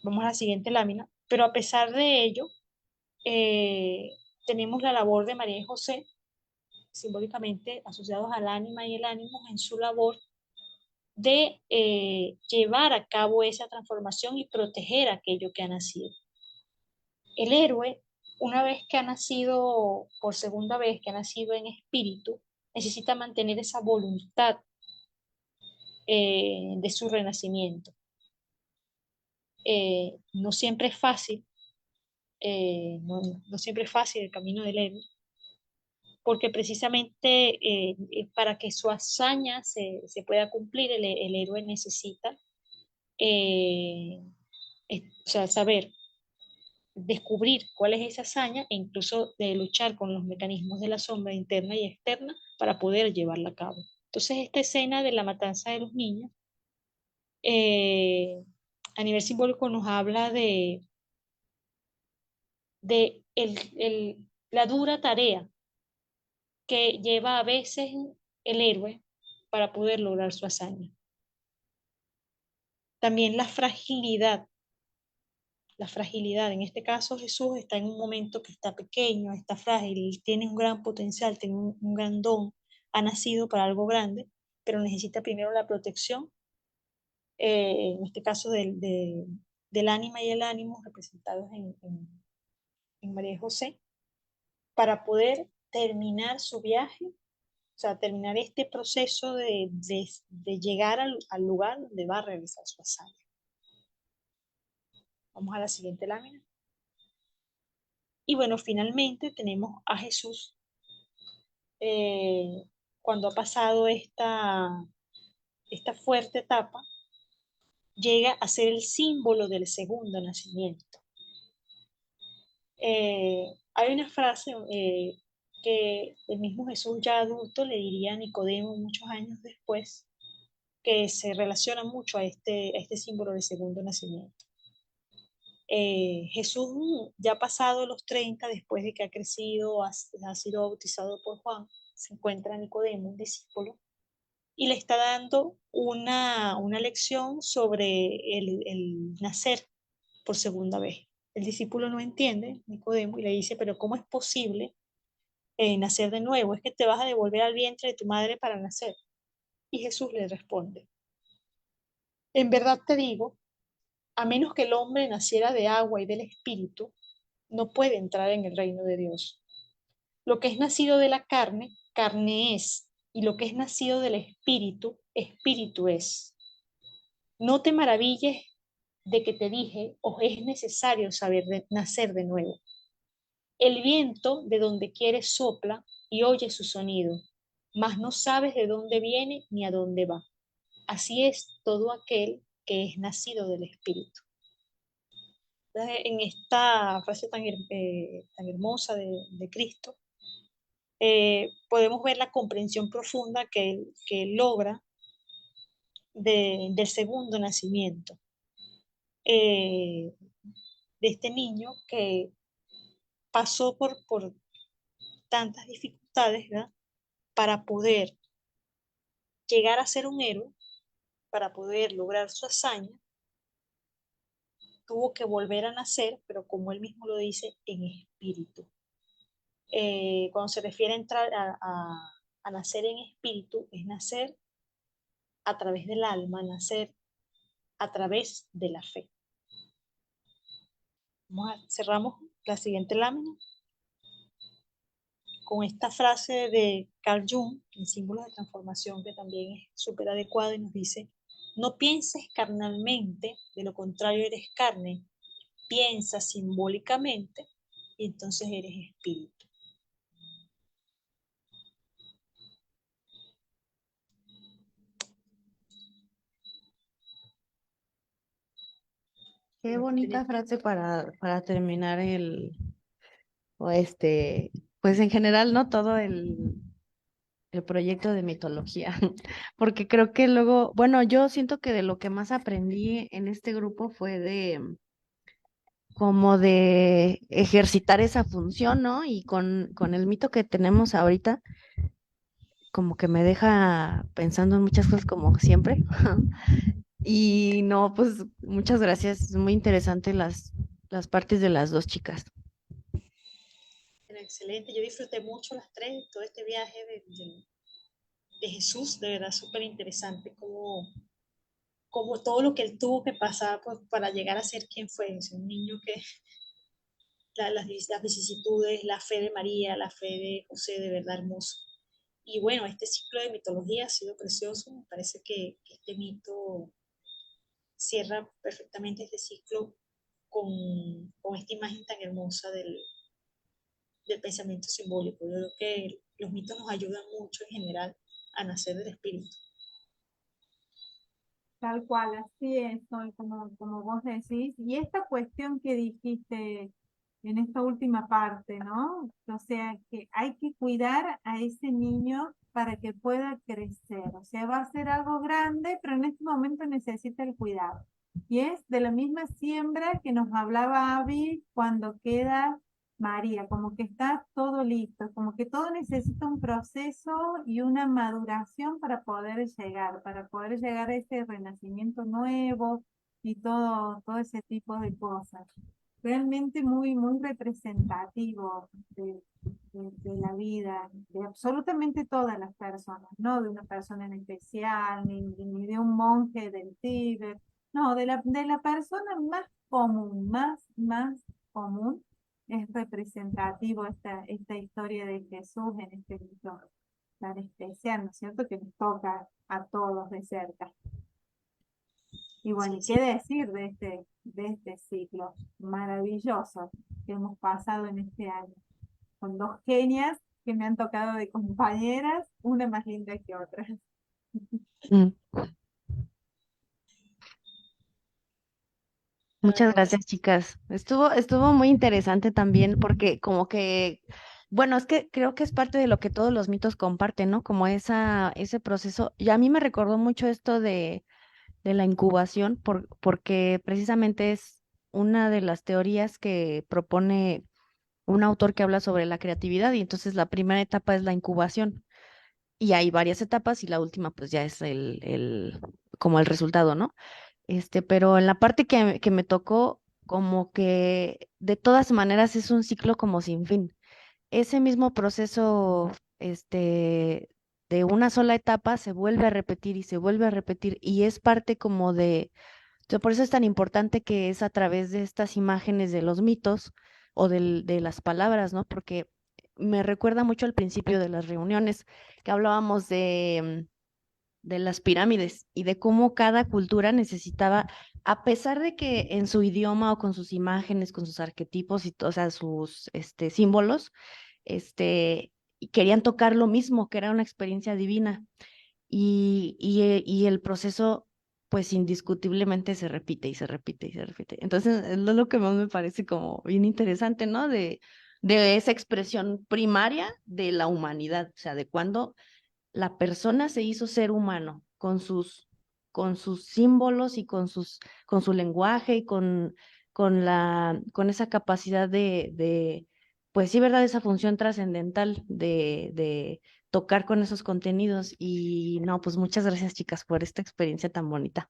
Vamos a la siguiente lámina. Pero a pesar de ello, eh, tenemos la labor de María y José, simbólicamente asociados al ánima y el ánimo en su labor de llevar a cabo esa transformación y proteger aquello que ha nacido. El héroe, una vez que ha nacido, por segunda vez, que ha nacido en espíritu, necesita mantener esa voluntad de su renacimiento. No siempre es fácil, no siempre es fácil el camino del héroe, porque precisamente para que su hazaña se pueda cumplir, el héroe necesita o sea, saber, descubrir cuál es esa hazaña e incluso de luchar con los mecanismos de la sombra interna y externa para poder llevarla a cabo. Entonces, esta escena de la matanza de los niños, eh, a nivel simbólico nos habla de la dura tarea que lleva a veces el héroe para poder lograr su hazaña. También la fragilidad. En este caso, Jesús está en un momento que está pequeño, está frágil, tiene un gran potencial, tiene un gran don, ha nacido para algo grande, pero necesita primero la protección, en este caso del ánima y el ánimo, representados en María y José, para poder terminar su viaje, o sea, terminar este proceso de llegar al lugar donde va a realizar su hazaña. Vamos a la siguiente lámina. Y bueno, finalmente tenemos a Jesús cuando ha pasado esta fuerte etapa, llega a ser el símbolo del segundo nacimiento. Hay una frase que el mismo Jesús ya adulto le diría a Nicodemo muchos años después, que se relaciona mucho a este símbolo del segundo nacimiento. Jesús, ya pasado los 30, después de que ha crecido, ha sido bautizado por Juan, se encuentra Nicodemo, un discípulo, y le está dando una lección sobre el nacer por segunda vez. El discípulo no entiende, Nicodemo, y le dice, pero ¿cómo es posible nacer de nuevo? Es que te vas a devolver al vientre de tu madre para nacer. Y Jesús le responde, en verdad te digo, a menos que el hombre naciera de agua y del espíritu, no puede entrar en el reino de Dios. Lo que es nacido de la carne, carne es, y lo que es nacido del espíritu, espíritu es. No te maravilles de que te dije, os es necesario nacer de nuevo. El viento de donde quiere sopla y oye su sonido, mas no sabes de dónde viene ni a dónde va. Así es todo aquel que es nacido del espíritu. Entonces, en esta frase tan hermosa de Cristo, podemos ver la comprensión profunda que él logra del segundo nacimiento, de este niño que pasó por tantas dificultades, ¿verdad? Para poder llegar a ser un héroe, para poder lograr su hazaña, tuvo que volver a nacer, pero como él mismo lo dice, en espíritu. Cuando se refiere a entrar a nacer en espíritu, es nacer a través del alma, nacer a través de la fe. Cerramos la siguiente lámina con esta frase de Carl Jung, en Símbolos de Transformación, que también es súper adecuada y nos dice, no pienses carnalmente, de lo contrario eres carne, piensa simbólicamente y entonces eres espíritu. Qué bonita frase para terminar o pues en general, ¿no? Todo el proyecto de mitología, porque creo que luego, bueno, yo siento que de lo que más aprendí en este grupo fue como de ejercitar esa función, ¿no? Y con el mito que tenemos ahorita, como que me deja pensando en muchas cosas como siempre. Y no, pues muchas gracias, es muy interesante las partes de las dos chicas. Bueno, excelente, yo disfruté mucho las tres, todo este viaje de Jesús, de verdad súper interesante, como todo lo que él tuvo que pasar pues, para llegar a ser quien fue, es un niño que las vicisitudes, la fe de María, la fe de José, de verdad hermoso. Y bueno, este ciclo de mitología ha sido precioso, me parece que este mito cierra perfectamente este ciclo con esta imagen tan hermosa del pensamiento simbólico. Yo creo que los mitos nos ayudan mucho en general a nacer del espíritu. Tal cual, así es, Sol, como vos decís. Y esta cuestión que dijiste en esta última parte, ¿no? O sea, que hay que cuidar a ese niño para que pueda crecer. O sea, va a ser algo grande, pero en este momento necesita el cuidado. Y es de la misma siembra que nos hablaba Abby cuando queda María, como que está todo listo, como que todo necesita un proceso y una maduración para poder llegar a ese renacimiento nuevo y todo ese tipo de cosas. Realmente muy representativo de la vida, de absolutamente todas las personas, no de una persona en especial, ni de un monje del Tíbet, no, de la persona más común, más común es representativo esta historia de Jesús en este mito tan especial, ¿no es cierto? Que nos toca a todos de cerca. Y bueno, Sí, ¿y sí, qué decir de este ciclo maravilloso que hemos pasado en este año? Con dos genias que me han tocado de compañeras, una más linda que otra. Mm. la Muchas verdad que sí. gracias, chicas. Estuvo muy interesante también porque como que, bueno, es que creo que es parte de lo que todos los mitos comparten, ¿no? Como ese proceso. Y a mí me recordó mucho esto de la incubación, porque precisamente es una de las teorías que propone un autor que habla sobre la creatividad y entonces la primera etapa es la incubación y hay varias etapas y la última pues ya es como el resultado, ¿no? Pero en la parte que me tocó, como que de todas maneras es un ciclo como sin fin. Ese mismo proceso, de una sola etapa se vuelve a repetir y se vuelve a repetir y es parte como por eso es tan importante que es a través de estas imágenes de los mitos o de las palabras, ¿no? Porque me recuerda mucho al principio de las reuniones que hablábamos de las pirámides y de cómo cada cultura necesitaba, a pesar de que en su idioma o con sus imágenes, con sus arquetipos y o sea, sus símbolos, y querían tocar lo mismo, que era una experiencia divina. Y el proceso, pues indiscutiblemente se repite y se repite y se repite. Entonces, es lo que más me parece como bien interesante, ¿no? De esa expresión primaria de la humanidad, o sea, de cuando la persona se hizo ser humano con sus símbolos y con su lenguaje y con esa capacidad pues sí, ¿verdad? Esa función trascendental de tocar con esos contenidos. Y no, pues muchas gracias, chicas, por esta experiencia tan bonita.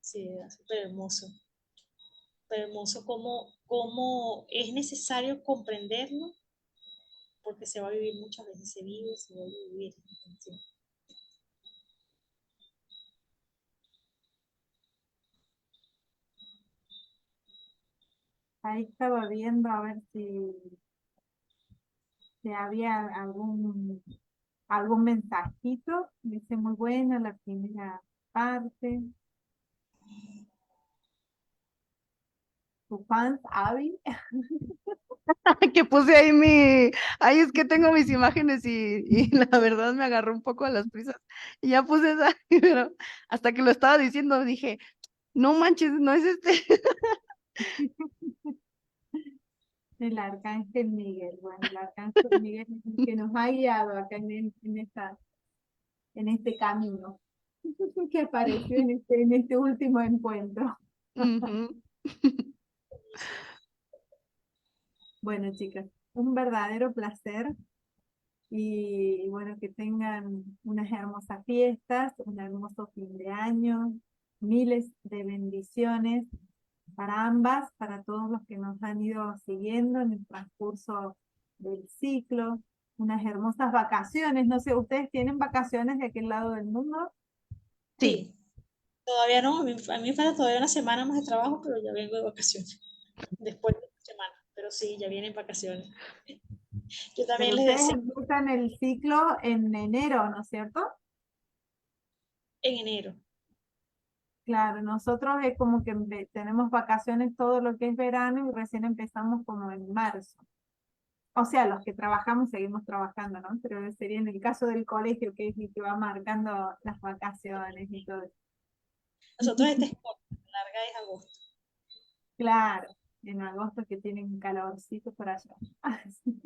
Sí, era súper hermoso cómo es necesario comprenderlo, porque se va a vivir muchas veces, se vive, se va a vivir. Sí. Ahí estaba viendo a ver si había algún mensajito. Dice muy buena la primera parte. Tu fans, Abby. Que puse ahí ay, es que tengo mis imágenes y la verdad me agarró un poco a las prisas. Y ya puse esa, pero hasta que lo estaba diciendo dije, No manches, no es este. El arcángel Miguel. Bueno, el arcángel Miguel es el que nos ha guiado acá en este camino que apareció en este último encuentro. Ujú. Bueno, chicas, un verdadero placer y bueno, que tengan unas hermosas fiestas, un hermoso fin de año, miles de bendiciones para ambas, para todos los que nos han ido siguiendo en el transcurso del ciclo, unas hermosas vacaciones. No sé, ¿ustedes tienen vacaciones de aquel lado del mundo? Sí, Sí, todavía no, a mí me falta todavía una semana más de trabajo, pero ya vengo de vacaciones, después de una semana, pero sí, ya vienen vacaciones. Yo Pero también les ustedes deseo empiezan el ciclo en enero, ¿no es cierto? en enero. Claro, nosotros es como que tenemos vacaciones todo lo que es verano y recién empezamos como en marzo. O sea, los que trabajamos seguimos trabajando, ¿no? Pero sería en el caso del colegio, que es el que va marcando las vacaciones y todo eso. Nosotros esta es corta, la larga es agosto. Claro, en agosto que tienen calorcito por allá. Así.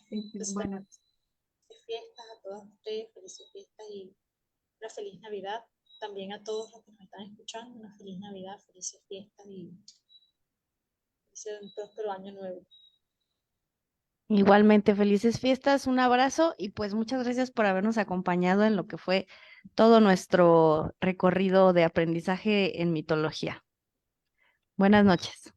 Entonces, Bueno, felices fiestas a todas ustedes, felices fiestas y una feliz Navidad. También a todos los que nos están escuchando, una feliz Navidad, felices fiestas y un próspero año nuevo. igualmente felices fiestas, un abrazo y pues muchas gracias por habernos acompañado en lo que fue todo nuestro recorrido de aprendizaje en mitología. Buenas noches.